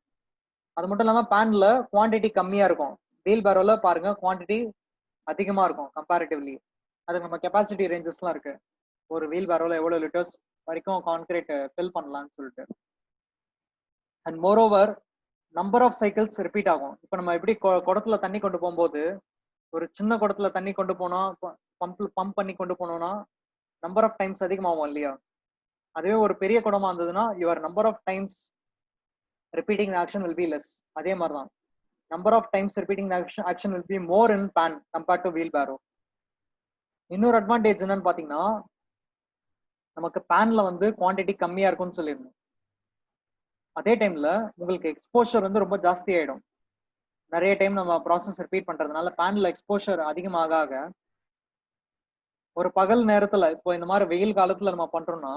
அது மட்டும் இல்லாம பேன்ல குவான்டிட்டி கம்மியா இருக்கும், வீல்பேரோல பாருங்க குவான்டிட்டி அதிகமா இருக்கும் கம்பேரிட்டிவ்லி. அதுக்கு நம்ம கெப்பாசிட்டி ரேஞ்சஸ்லாம் இருக்கு, ஒரு வீல்பேரோல எவ்வளவு லிட்டர்ஸ் வரைக்கும் கான்கிரீட் ஃபில் பண்ணலாம்னு சொல்லிட்டு. And moreover number of cycles repeat ஆகும். இப்போ நம்ம எப்படி குடத்துல தண்ணி கொண்டு போகும்போது, ஒரு சின்ன குடத்துல தண்ணி கொண்டு போனா பம்ப் பண்ணி கொண்டு போனோம்னா நம்பர் ஆஃப் டைம்ஸ் அதிகமாகும் இல்லையா, அதுவே ஒரு பெரிய குடமா இருந்ததுன்னா your number of times repeating action will be less. அதே மாதிரி தான் number of times repeating action will be more in pan compared to wheelbarrow. இன்னொரு அட்வான்டேஜ் என்னன்னு பாத்தீங்கன்னா, நமக்கு பேன்ல வந்து குவான்டிட்டி கம்மியா இருக்கும்னு சொல்லியிருந்தோம், அதே டைம்ல உங்களுக்கு எக்ஸ்போஷர் வந்து ரொம்ப ஜாஸ்தி ஆயிடும். நிறைய டைம் நம்ம ப்ராசஸ் ரிப்பீட் பண்றதுனால பேன்ல எக்ஸ்போஷர் அதிகமாக ஆக, ஒரு பகல் நேரத்துல இப்போ இந்த மாதிரி வெயில் காலத்துல நம்ம பண்றோம்னா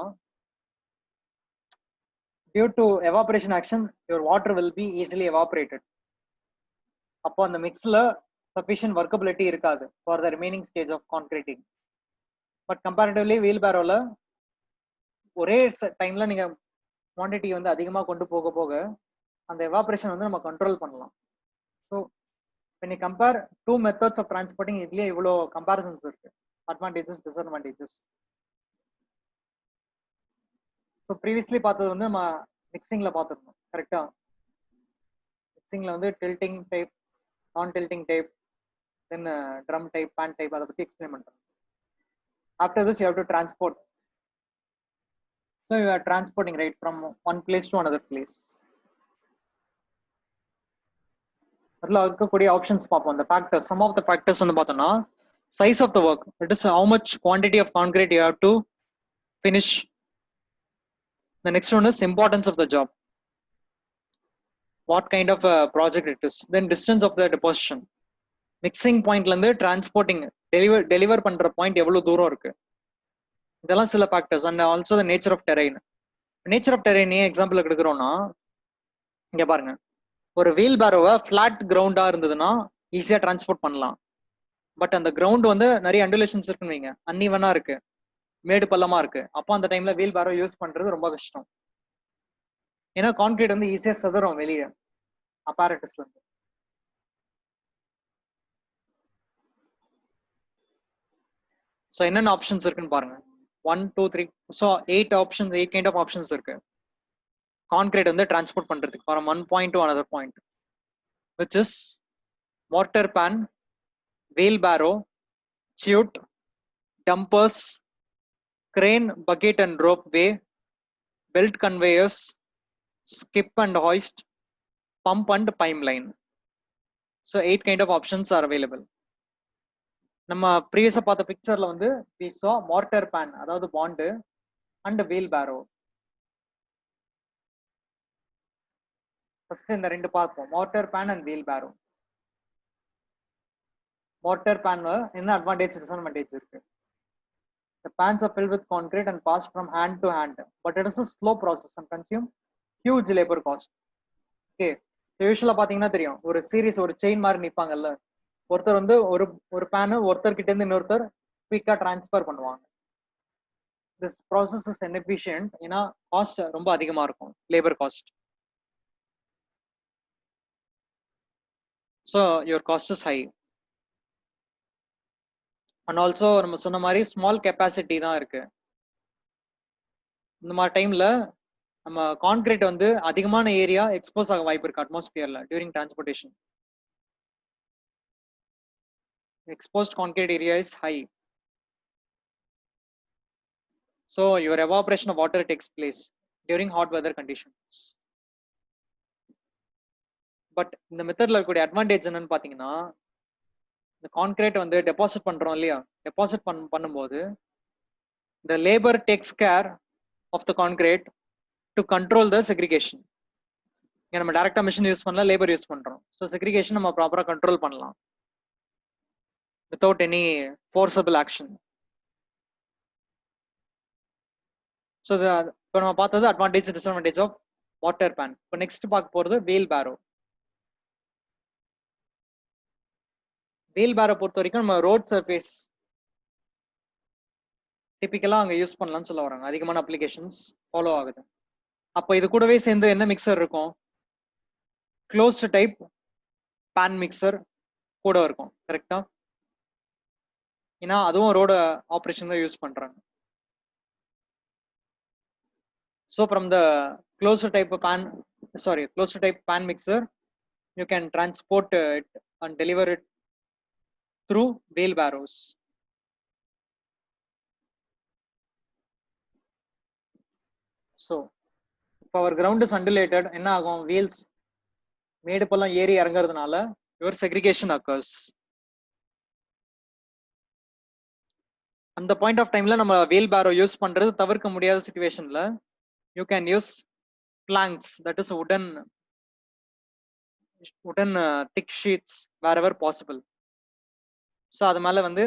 due to evaporation action, your water will be easily evaporated. அப்போ அந்த மிக்ஸ்ல sufficient workability இருக்காது for the remaining stage of concreting. But comparatively wheelbarrowல ஒரே டைம்ல நீங்க குவாண்டிட்டி வந்து அதிகமா கொண்டு போக போக அந்த எவாபரேஷன் வந்து நம்ம கண்ட்ரோல் பண்ணலாம். So when you compare two methods of transporting, இதுலயே இவ்வளோ கம்பேரிசன்ஸ் இருக்கு, அட்வான்டேஜஸ் டிஸ்அட்வான்டேஜஸ். ஸோ ப்ரீவியஸ்லி பார்த்தது வந்து நம்ம மிக்சிங்ல பார்த்துருந்தோம் கரெக்டா. மிக்சிங்ல வந்து டில்டிங் டைப், நான் டில்டிங் டைப், தென் ட்ரம் டைப், பேன் டைப், அதை பத்தி எக்ஸ்பிளைன் பண்றோம். After this you have to transport. So you are transporting right from one place to another place. அதுல இருக்கக்கூடிய ஆப்ஷன்ஸ் பார்ப்போம். அந்த factors, some of the factors வந்து பார்த்தோம்னா size of the work, it is how much quantity of concrete you have to finish. The next one is importance of the job, what kind of a project it is. Then distance of the deposition, mixing point ல இருந்து transporting deliver பண்ற point எவ்வளவு தூரம் இருக்கு, இதெல்லாம் சில factors. And also the nature of terrain. Nature of terrain ஏன் example எடுக்கிறோம்னா, இங்க பாருங்க, ஒரு வீல் பேரோவை ஃபிளாட் கிரவுண்டா இருந்ததுன்னா ஈஸியா டிரான்ஸ்போர்ட் பண்ணலாம். பட் அந்த கிரவுண்ட் வந்து நிறைய அண்டுலேஷன்ஸ் இருக்குன்னு வைங்க, அன்இவனா இருக்கு, மேடு பள்ளமா இருக்கு, அப்போ அந்த டைம்ல வீல் பேரோ யூஸ் பண்றது ரொம்ப கஷ்டம். ஏன்னா கான்கிரீட் வந்து ஈஸியா செதறும் வெளியே அப்பாரட்டஸ்ல இருந்து. ஸோ என்னென்ன ஆப்ஷன்ஸ் இருக்குன்னு பாருங்க. 1 2 3, so 8 options, 8 kind of options இருக்கு கான்கிரீட் வந்து டிரான்ஸ்போர்ட் பண்றதுக்கு from one point to another point, which is mortar pan, wheelbarrow, chute, dumpers, crane, bucket and rope way, belt conveyors, skip and hoist, pump and pipeline. So 8 kind of options are available. நம்ம ப்ரீவியஸா பார்த்த பிக்சர்ல வந்து we saw mortar pan, அதாவது bond, and wheelbarrow. First இந்த ரெண்டு பார்ப்போம், mortar pan and wheelbarrow. mortar pan என்ன advantage disadvantage இருக்கு. The pans are filled with concrete and passed from hand to hand, but it is a slow process and consume huge labor cost. Okay, யூஸ்வலா பாத்தீங்கன்னா தெரியும், ஒரு series, ஒரு chain மாதிரி நிப்பாங்கல்ல, ஒருத்தர் வந்து ஒரு பேனு ஒருத்தர் கிட்ட இருந்து இன்னொருத்தர் குயிக்கா டிரான்ஸ்ஃபர் பண்ணுவாங்க. திஸ் ப்ராசஸ் இஸ் inefficient, ஏன்னா காஸ்ட் ரொம்ப அதிகமா இருக்கும், labour cost. So your cost is high. And also நம்ம சொன்ன மாதிரி ஸ்மால் கெப்பாசிட்டி தான் இருக்கு. இந்த மாதிரி டைம்ல நம்ம கான்கிரீட் வந்து அதிகமான ஏரியா எக்ஸ்போஸ் ஆக வாய்ப்பு இருக்கு அட்மாஸ்பியர்ல during transportation. exposed concrete area is high, so your evaporation of water takes place during hot weather conditions. But இந்த மெத்தட்ல இருக்கக்கூடிய அட்வான்டேஜ் என்னன்னு பாத்தீங்கன்னா, இந்த கான்கிரீட் வந்து டெபாசிட் பண்றோம் இல்லையா, டெபாசிட் பண்ணும்போது the labor takes care of the concrete to control the segregation. இங்க நம்ம டைரக்டா மிஷின் யூஸ் பண்ணல, லேபர் யூஸ் பண்றோம். ஸோ செக்ரிகேஷன் நம்ம ப்ராப்பரா கண்ட்ரோல் பண்ணலாம் without any forcible action. So இப்போ நம்ம பார்த்தது advantage disadvantage of water pan. இப்போ நெக்ஸ்ட் பார்க்க போறது வீல் பேரோ. வீல் பேரோ பொறுத்த வரைக்கும் நம்ம ரோட் சர்ஃபேஸ் டிபிக்கலா அங்க யூஸ் பண்ணலாம்னு சொல்ல வராங்க, அதிகமான அப்ளிகேஷன்ஸ் ஃபாலோ ஆகுது. அப்போ இது கூடவே சேர்ந்து என்ன மிக்சர் இருக்கும், க்ளோஸ்ட் டைப் பேன் மிக்சர் கூட இருக்கும் கரெக்டா. ஏன்னா அதுவும் ரோட ஆப்ரேஷன் தான் யூஸ் பண்றாங்க. So from the closed type pan mixer, you can transport it and deliver it through wheelbarrows. So if our ground is undulated, என்ன ஆகும், wheels மேடு பள்ளம் ஏறி இறங்குறதுனால your segregation occurs. அந்த பாயிண்ட் ஆஃப் டைம்ல நம்ம வீல் பேரோ யூஸ் பண்றது தவிர்க்க முடியாத சிச்சுவேஷன்ல you can use planks, that is wooden thick sheets wherever possible. So அது மேல வந்து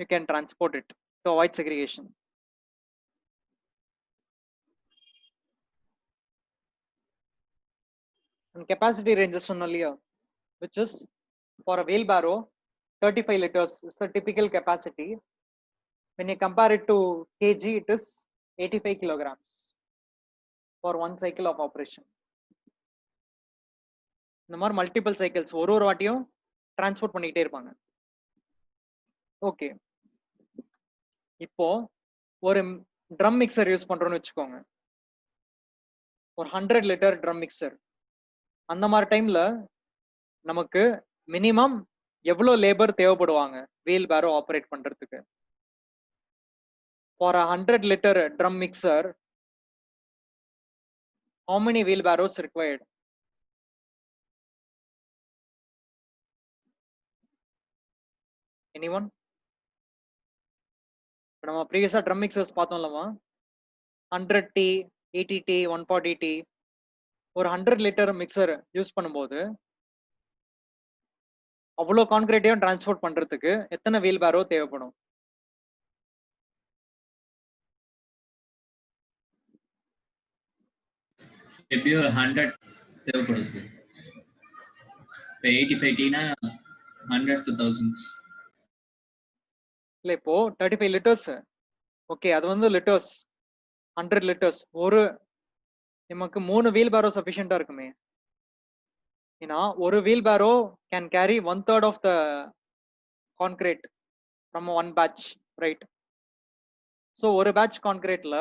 you can transport it to avoid segregation. and capacity ranges சொன்னோம் இல்லையா, which is for a wheelbarrow 35 liters is the typical capacity. When you compare it to kg, it is 85 kilograms for one cycle of operation. இந்த மாதிரி multiple cycles ஒரு வாட்டியும் transport பண்ணிக்கிட்டே இருப்பாங்க. Okay, இப்போ ஒரு ட்ரம் மிக்சர் யூஸ் பண்றோம்னு வச்சுக்கோங்க, ஒரு 100 லிட்டர் ட்ரம் மிக்சர். அந்த மாதிரி டைம்ல நமக்கு மினிமம் எவ்வளவு லேபர் தேவைப்படுவாங்க வீல் பேரோ ஆப்ரேட் பண்றதுக்கு? For 100 litre drum mixer, how many wheelbarrows required? Anyone? நம்ம ப்ரீவியஸா drum mixtures பார்த்தோம்லமா, 100T, 80T, 140T. ஒரு 100 லிட்டர் மிக்சர் யூஸ் பண்ணும்போது அவ்வளோ கான்கிரீட்டையும் டிரான்ஸ்போர்ட் பண்றதுக்கு எத்தனை வீல் பேரோ தேவைப்படும்? எப்படி ஒரு 100 தேவைப்படும் சார். இப்போ 85Tனா 100 to 1000s. இல்ல இப்போ 35 லிட்டர்ஸ். ஓகே, அது வந்து லிட்டர்ஸ். 100 லிட்டர்ஸ் ஒரு நமக்கு 3 வீல் பேரோ சஃபிஷியண்டா இருக்குமே. ஏன்னா ஒரு wheelbarrow can carry 1/3 of the concrete from one batch, right? So ஒரு பேட்ச் கான்கிரீட்ல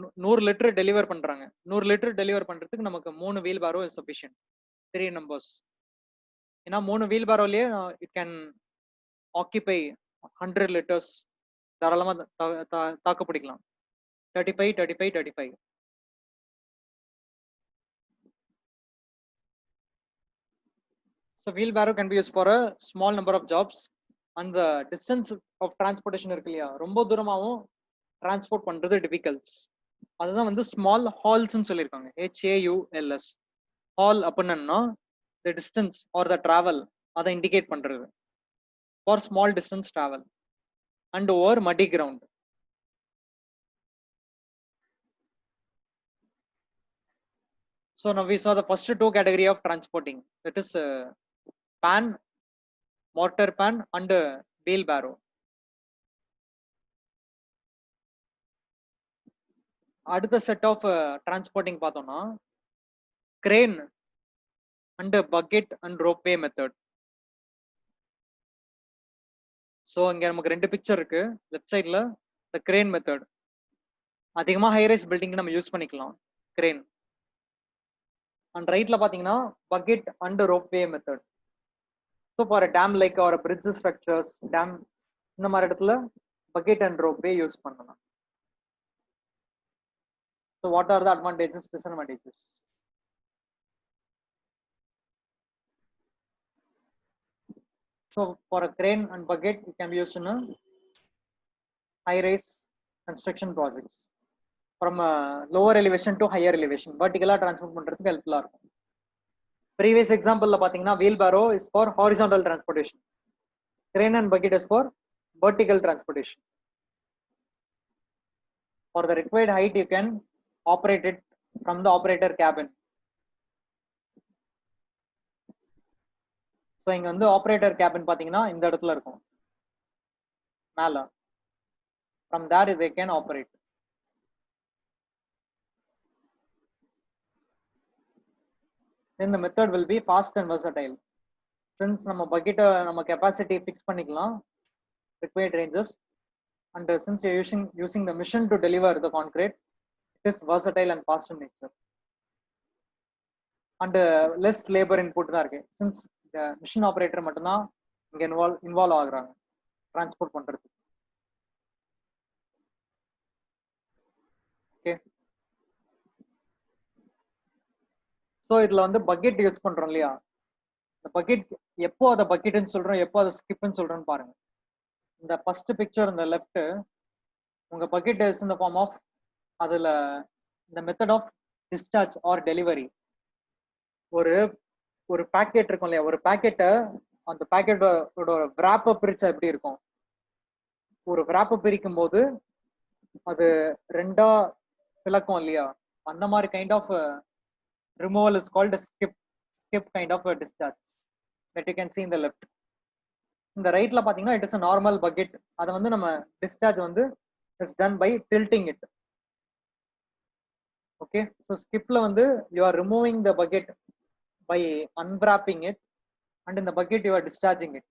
100 லிட்டர் டெலிவர் பண்றாங்க. 100 லிட்டர் டெலிவர் பண்றதுக்கு நமக்கு 3 வீல் பேரோ இஸ் சஃபிஷியன்ட். 3 நம்பர்ஸ். ஏன்னா 3 வீல் பேரோலயே இட் கேன் ஆக்கிபை 100 லிட்டர்ஸ் தாராளமா தாக்கு பிடிக்கலாம். 35, 35, 35. So wheelbarrow can be used for a small number of jobs, and the distance of transportation இருக்கு இல்லையா, ரொம்ப தூரமாவும் டிரான்ஸ்போர்ட் பண்றது டிஃபிகல்ட்ஸ். அதுதான் வந்து ஸ்மால் ஹால்ஸ்ன்னு சொல்லியிருக்காங்க. HAULS. ஹால் அப்படின்னா the distance or the travel அதை இண்டிகேட் பண்றது. for small distance travel and over muddy ground. So now we saw the first two category of transporting, that is pan, mortar pan and wheelbarrow. அடுத்த set of transporting பார்த்தோம்னா crane and bucket and ropeway method. So இங்க நமக்கு ரெண்டு picture இருக்கு. Left சைட்ல the crane method. அதிகமா high rise building நம்ம use பண்ணிக்கலாம் crane. அண்ட் ரைட்ல பாத்தீங்கன்னா bucket and ropeway method. So for dam like ஒரு பிரிட்ஜ் ஸ்ட்ரக்சர்ஸ், டேம், இந்த மாதிரி இடத்துல bucket and ropeway யூஸ் பண்ணலாம். So what are the advantages, disadvantages? So for a crane and bucket, it can be used in a high-rise construction projects from a lower elevation to higher elevation. Vertical transport பண்றதுக்கு helpful இருக்கும். Previous example ல பாத்தீங்கன்னா wheelbarrow is for horizontal transportation. Crane and bucket is for vertical transportation. For the required height, you can operate it from the operator cabin. So இங்க வந்து operator cabin பாத்தீங்கன்னா இந்த இடத்துல இருக்கும் மேல. From there they can operate. Then the method will be fast and versatile. Since நம்ம பக்கெட்டை நம்ம capacity fix பண்ணிக்கலாம், required ranges, and since you're using the machine to deliver the concrete, it is versatile and fast in nature. And less labor input தான் இருக்கு. Since machine operator மட்டும்தான் இங்க involve ஆகுறாங்க transport பண்றதுக்கு. Okay, so இதுல வந்து bucket use பண்றோம் இல்லையா, இந்த பக்கெட் எப்போ அதை பக்கெட்னு சொல்றோம், எப்போ அதை ஸ்கிப்னு சொல்றோம்னு பாருங்க. இந்த ஃபர்ஸ்ட் பிக்சர் இந்த லெஃப்ட், உங்க bucket is in the form of, அதுல இந்த method of discharge or delivery. ஒரு பேக்கெட் இருக்கும் இல்லையா, ஒரு பேக்கெட்டை அந்த பேக்கெட்டோட விராப்பை பிரிச்சா எப்படி இருக்கும், ஒரு விராப்பை பிரிக்கும் போது அது ரெண்டா பிளக்கும் இல்லையா, அந்த மாதிரி kind of removal is called a skip kind of a discharge that you can see in the left. இந்த ரைட்ல பாத்தீங்கன்னா it is a normal bucket. அதை வந்து நம்ம discharge வந்து is done by tilting it. Okay, so skipல வந்து you are removing the bucket by unwrapping it, and in the bucket you are discharging it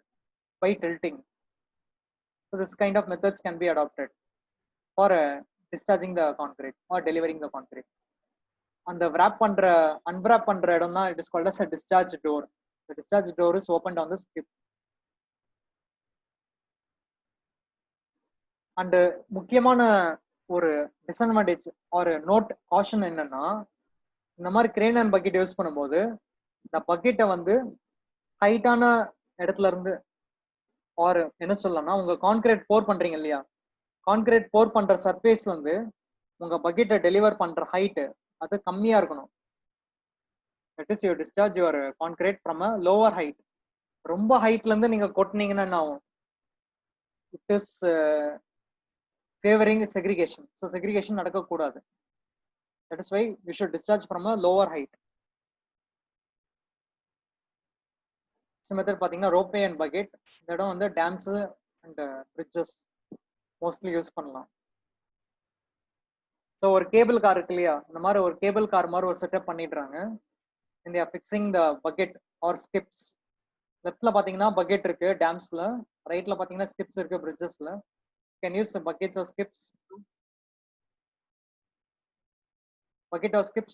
by tilting. So this kind of methods can be adopted for discharging the concrete or delivering the concrete. அந்த unwrap பண்ற இடம் தான் it is called as a discharge door. The discharge door is opened on the skip. And முக்கியமான ஒரு disadvantage ஒரு note caution என்னன்னா, இந்த மாதிரி கிரேன் அண்ட் பக்கெட் யூஸ் பண்ணும்போது இந்த பக்கெட்டை வந்து ஹைட்டான இடத்துல இருந்து ஆர் என்ன சொல்லலாம்னா, உங்க கான்கிரீட் போர் பண்றீங்க இல்லையா, கான்கிரீட் போர் பண்ற சர்ஃபேஸ்ல இருந்து உங்க பக்கெட்டை டெலிவர் பண்ற ஹைட் அது கம்மியா இருக்கணும். That is you discharge your concrete from a lower height. ரொம்ப ஹைட்ல இருந்து நீங்க கொட்டினீங்கன்னா என்ன ஆகும்? It is favoring segregation. So segregation நடக்கக்கூடாது. That is why we should discharge from a lower height. This method பாத்தீங்கன்னா ropeway and bucket. இந்த இடம் வந்து dams and bridges mostly use பண்ணலாம். So ஒரு கேபிள் கார் இருக்கு இல்லையா, இந்த மாதிரி ஒரு கேபிள் கார் மாதிரி ஒரு செட்டப் பண்ணிடுறாங்க. and they are fixing the bucket or skips. லெஃப்ட்ல பாத்தீங்கன்னா bucket இருக்கு டேம்ஸ்ல, ரைட்ல பாத்தீங்கன்னா skips இருக்கு bridgesல. Can use the buckets or skips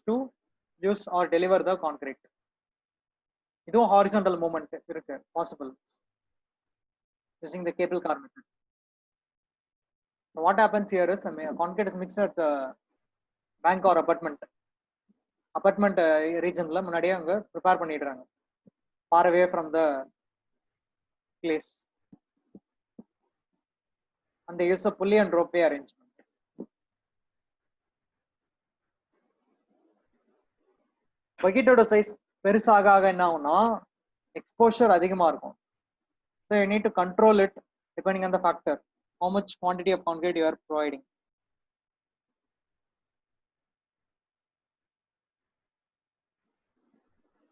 to use or deliver the concrete. இதுவும் horizontal movement இருக்கு possible using the cable car method. So what happens here is concrete is mixed at the bank or apartment regionல முன்னாடியே அங்க prepare பண்ணிடுறாங்க far away from the place. And they use a pulley and ropeway arrangement. பக்கெட்டோட size பெருசாக என்ன ஆகும்னா exposure அதிகமா இருக்கும். So you need to control it depending on the factor how much quantity of concrete you are providing.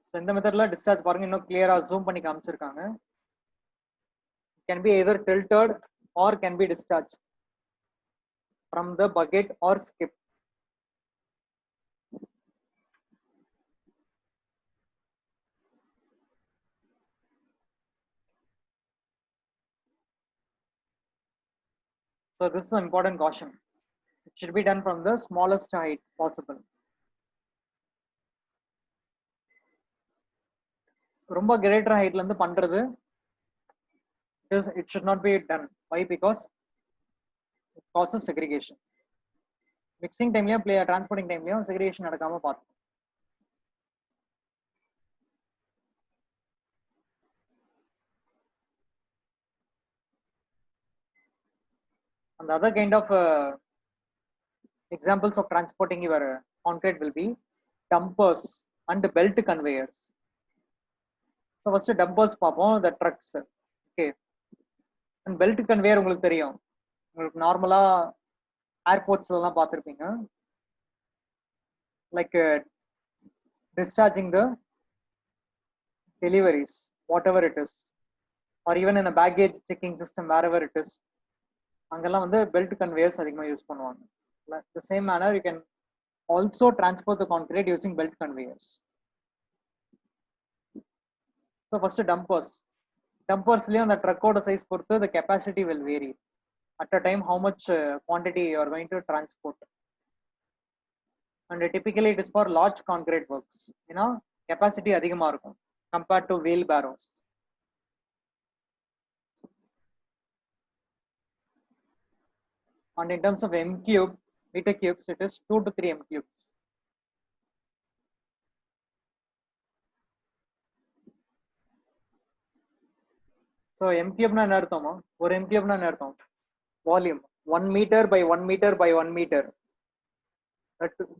So இந்த மெத்தட்ல discharge பாருங்க, இன்னும் கிளியரா ஜூம் பண்ணி காமிச்சிருக்காங்க. Can be either tilted or can be discharged from the bucket or skip. So this is an important caution. It should be done from the smallest height possible. ரொம்ப greater ஹைட்ல இருந்து பண்றது it should not be done. Why? Because it causes segregation. Mixing டைம்லயும் transporting டைம்லயும் segregation நடக்காம பார்த்து. And the other kind of examples of transporting your concrete will be dumpers and belt conveyors. So first dumpers பார்ப்போம், the trucks. Okay. And belt conveyor உங்களுக்கு தெரியும், உங்களுக்கு நார்மலா ஏர்போர்ட்ஸ்ல எல்லாம் பார்த்திருப்பீங்க. Like discharging the deliveries, whatever it is, or even in a baggage checking system, wherever it is, அங்கெல்லாம் வந்து belt conveyors அதிகமா யூஸ் பண்ணுவாங்க. Like the same manner you can also transport the concrete using belt conveyors. So first dumpersலயும் அந்த ட்ரக்கோட size பொறுத்து the capacity will vary at a time how much quantity you are going to transport. And typically it is for large concrete works. Capacity அதிகமா இருக்கும் compared to wheelbarrows. And in terms of meter cubes, it is 2 to 3 m cubes. So m cube na என்ன அர்த்தமா? ஒரு m cube na என்ன அர்த்தம்? Volume 1 meter by 1 meter by 1 meter.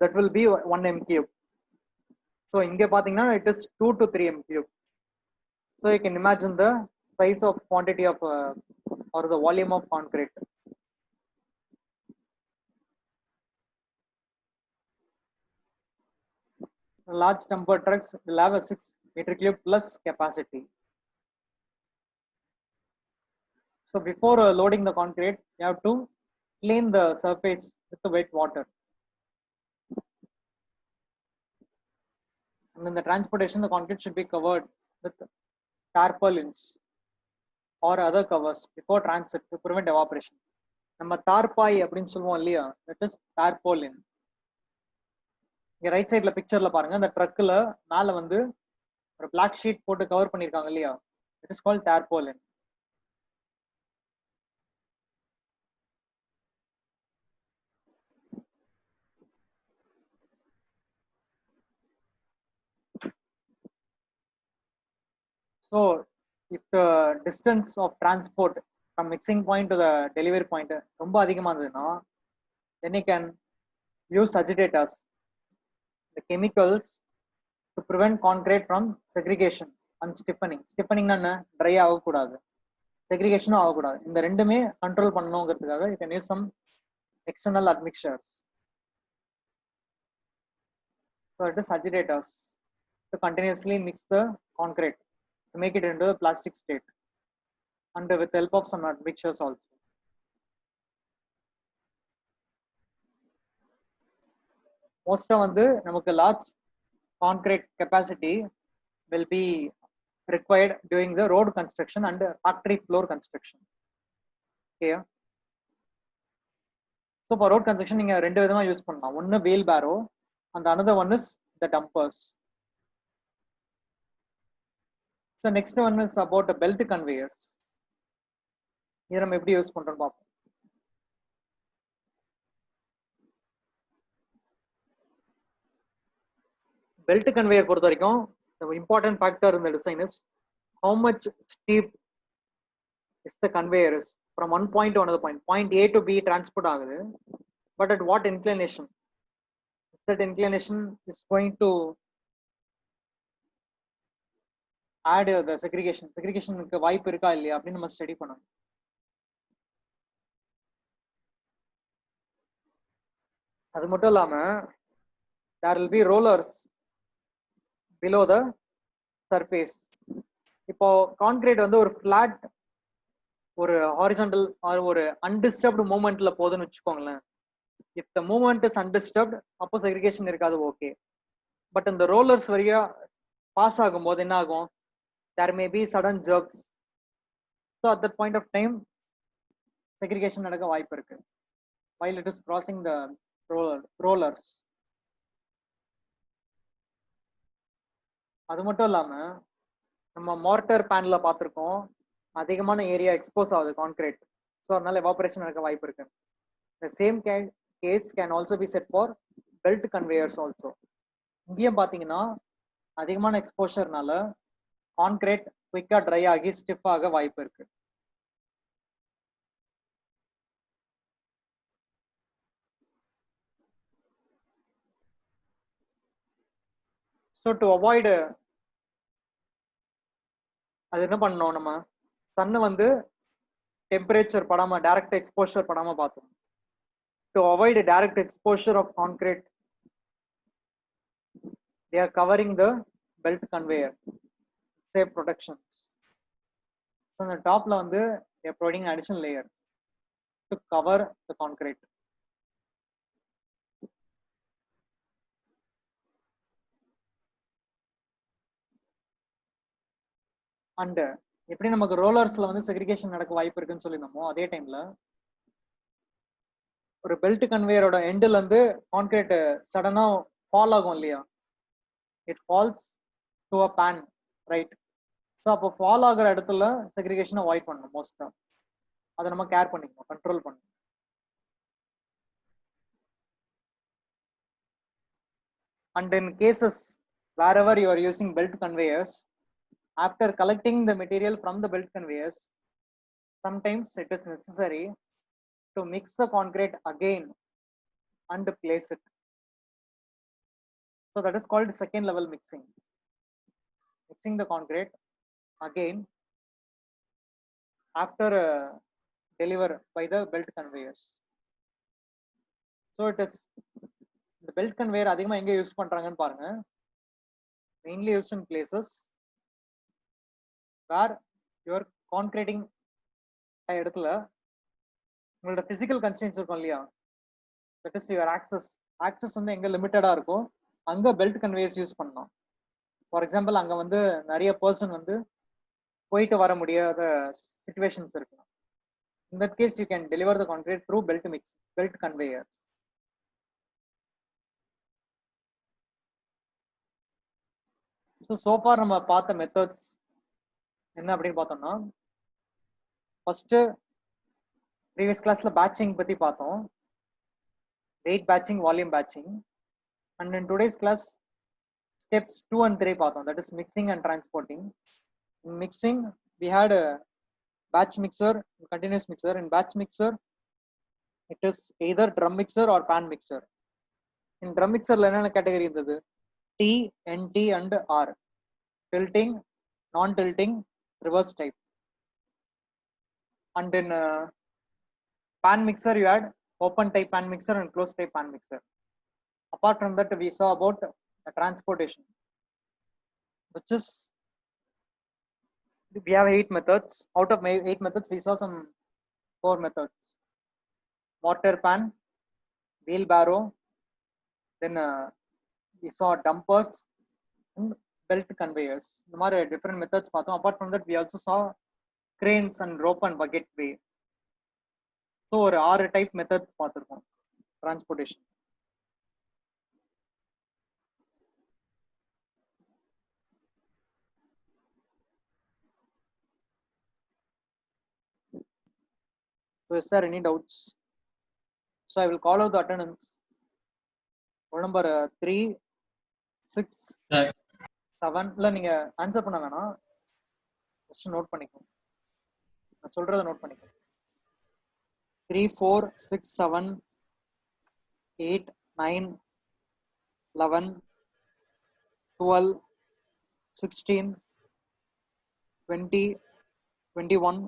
That will be 1 m cube. So இங்க பாத்தீங்கன்னா it is 2 to 3 m cube. So you can imagine the size of quantity of or the volume of concrete. large dumper trucks will have a 6 meter cube plus capacity. So before loading the concrete, you have to clean the surface with the wet water. And in the transportation, the concrete should be covered with tarpaulins or other covers before transit to prevent evaporation. நம்ம தார்பாய் அப்படின்னு சொல்லுவோம் இல்லையா, that is tarpaulin. இங்க right சைட்ல பிக்சர்ல பாருங்க, அந்த ட்ரக்ல மேல வந்து ஒரு பிளாக் ஷீட் போட்டு கவர் பண்ணிருக்காங்க இல்லையா, it is called tarpaulin. So if the distance of transport from mixing point to the delivery point ரொம்ப அதிகமா இருந்ததுன்னா, then you can use agitators, the chemicals, to prevent concrete from segregation and stiffening. Stiffening na dry ஆகக்கூடாது, segregation ஆகக்கூடாது. இந்த ரெண்டுமே control பண்ணணுங்கிறதுக்காக you can use some external admixtures. So it is agitators to continuously mix the concrete to make it into a plastic state, and with the help of some admixtures also. Most வந்து நமக்கு large concrete capacity will be required during the road construction and factory floor construction. Okay. So for road construction நீங்க ரெண்டு விதமா use பண்ணலாம். ஒன்னு wheel barrow and another one is the dumpers. So next one is about the belt conveyors. இதை நம்ம எப்படி use பண்றோம்னு பார்ப்போம். Belt conveyor பொறுத்த வரைக்கும் the important factor in the design is how much steep is the conveyor is from one point to another point. Point A to B transport ஆகுது, but at what inclination is that inclination is going to add the segregation. Segregationக்கு வாய்ப்பு இருக்கா இல்லையா அப்படின்னு நம்ம study பண்ணணும். அது மட்டும் இல்லாம there will be rollers below the surface. இப்போ கான்கிரீட் வந்து ஒரு ஃபிளாட், ஒரு ஹாரிசான்டல் ஆர் ஒரு அன்டிஸ்டர்ப்டு மூவ்மெண்ட்ல போகுதுன்னு வச்சுக்கோங்களேன். If the movement is undisturbed, அப்போ செக்ரிகேஷன் இருக்காது, ஓகே. பட் இந்த ரோலர்ஸ் வழியா பாஸ் ஆகும்போது என்ன ஆகும், there may be sudden jerks. So at that point of time segregation நடக்க வாய்ப்பு இருக்கு while it is crossing the rollers. அது மட்டும் இல்லாம நம்ம மார்டர் பேன்ல பார்த்திருக்கோம், அதிகமான ஏரியா எக்ஸ்போஸ் ஆகுது கான்கிரீட். ஸோ அதனால எவாபரேஷன் நடக்க வாய்ப்பு இருக்கு. The same case can also be said for belt conveyors also. இங்கேயும் பார்த்தீங்கன்னா அதிகமான எக்ஸ்போஷர்னால கான்கிரீட் குயிக்கா ட்ரை ஆகி ஸ்டிஃப் ஆக வாய்ப்பு இருக்கு. ஸோ டு அவாய்டு அது என்ன பண்ணணும், நம்ம சன்னு வந்து டெம்பரேச்சர் படாம டைரக்ட் எக்ஸ்போஷர் படாம பார்த்தோம். To avoid direct exposure of concrete, they are covering the belt conveyor, save protections. So on the top la வந்து they are providing additional layer to cover the concrete. And எப்படி நமக்கு ரோலர்ஸ்ல வந்து segregation நடக்க வாய்ப்பு இருக்குன்னு சொல்லியிருந்தோமோ, அதே டைம்ல ஒரு பெல்ட் கன்வேயரோட எண்ட்ல இருந்து கான்கிரீட் சடனா ஃபால் ஆகும் இல்லையா, it falls to a pan, right? So அப்போ ஃபால் ஆகிற இடத்துல செக்ரிகேஷனை அவாய்ட் பண்ணணும் மோஸ்டா. அதை நம்ம கேர் பண்ணிக்கணும், கண்ட்ரோல் பண்ணணும். And in cases wherever you are using belt conveyors, after collecting the material from the belt conveyors, sometimes it is necessary to mix the concrete again and place it. So that is called second level mixing. Mixing the concrete again after delivered by the belt conveyors. So it is the belt conveyor அதிகமா எங்க use பண்றாங்கன்னு பாருங்க. mainly used in places where you are concreting இடத்துல உங்களோட physical constraints இருக்கும் இல்லையா, that is your access வந்து எங்க லிமிட்டடா இருக்கும் அங்க பெல்ட் கன்வேயர்ஸ் யூஸ் பண்ணலாம். ஃபார் எக்ஸாம்பிள் அங்க வந்து நிறைய பர்சன் வந்து போயிட்டு வர முடியாத சிச்சுவேஷன்ஸ் இருக்கு. In that case you can deliver the concrete through belt conveyors. So far நம்ம பார்த்த மெத்தட்ஸ் என்ன அப்படின்னு பார்த்தோம்னா, ஃபர்ஸ்ட் ப்ரீவியஸ் கிளாஸ்ல பேட்சிங் பத்தி பார்த்தோம், weight batching, volume batching, and in today's class steps 2 and 3 பார்த்தோம், that is mixing and transporting. In mixing we had a batch mixer, continuous mixer. In batch mixer it is either drum mixer or pan mixer. In drum mixer la enna category irundhathu, T, NT and R, tilting, non tilting, reverse type. And in pan mixer you had open type pan mixer and closed type pan mixer. Apart from that we saw about the transportation, which is we have 8 methods. Out of 8 methods we saw some 4 methods: mortar pan, wheelbarrow, then we saw dumpers and belt conveyors. The more different methods பார்த்தோம். Apart from that we also saw cranes and rope and bucket way. So ஒரு 6 type methods பார்த்திருக்கோம் transportation. So is there any doubts? So I will call out the attendance. Roll number 3, 6, Sir. 7. இல்ல நீங்க answer பண்ண வேணாம், just note பண்ணிக்கோங்க, நான் சொல்றத note பண்ணிக்கோங்க. 3, 4, 6, 7, 8, 9, 11, 12, 16, 20, 21,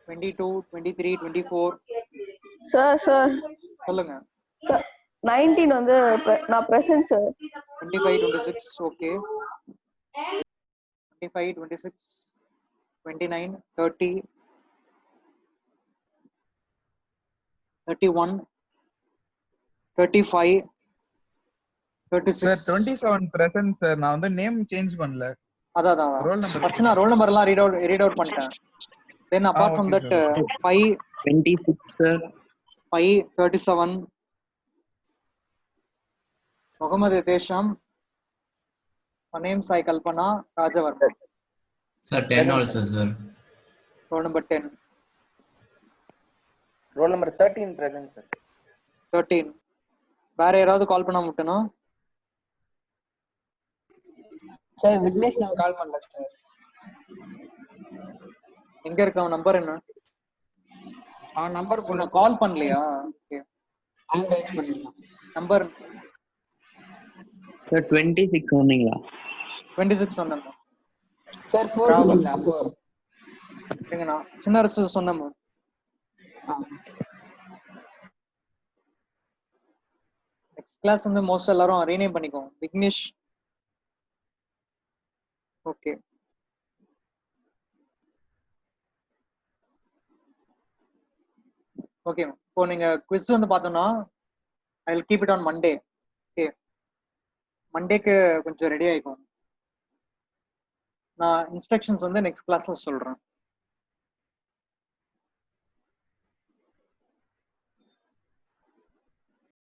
22, 23, 24. சார் சொல்லுங்க. சார் 19 வந்து நான் present sir. 25, 26, okay. 25, 26, 29, 30, 31, 35, 36. Sir 27 present sir. நான் வந்து நேம் சேஞ்ச் பண்ணல. அதான் ரோல் நம்பர் ஃபர்ஸ்ட் நான் ரோல் நம்பர்லாம் ரீட் அவுட் பண்ணிட்டேன். Then apart from that 5, 26 sir, 5, 37, Mohammad Etesham, my name Sai Kalpana Rajavarma. Sir, 10 also, sir. Roll number 10. Roll number 13 present, sir. 13. வேற யாராவது கால் பண்ண முட்டணும்? சார் விக்னேஷ் நான் கால் பண்ணல சார். எங்க இருக்க அவன் நம்பர் என்ன? அவன் நம்பர் போல கால் பண்ணலையா? ஓகே. அவன் டைப் பண்ணிட்டான். நம்பர் sir 26 சொன்னீங்களா? 26 சொன்னேன் சார் 4 சொன்னீங்களா? 4. எங்கனா சின்ன அரசு சொன்னேன். நெக்ஸ்ட் கிளாஸ் வந்து மோஸ்ட் எல்லாரும் ரீநேம் பண்ணிக்கோங்க. விக்னேஷ். ஓகே. ஓகே, இப்போ நீங்க குவிஸ் வந்து பார்த்தோம்னா I will keep it on Monday. Okay, மண்டேக்கு கொஞ்சம் ரெடி ஆயிக்கும். நான் இன்ஸ்ட்ரக்ஷன்ஸ் வந்து நெக்ஸ்ட் கிளாஸ்ல சொல்றேன்.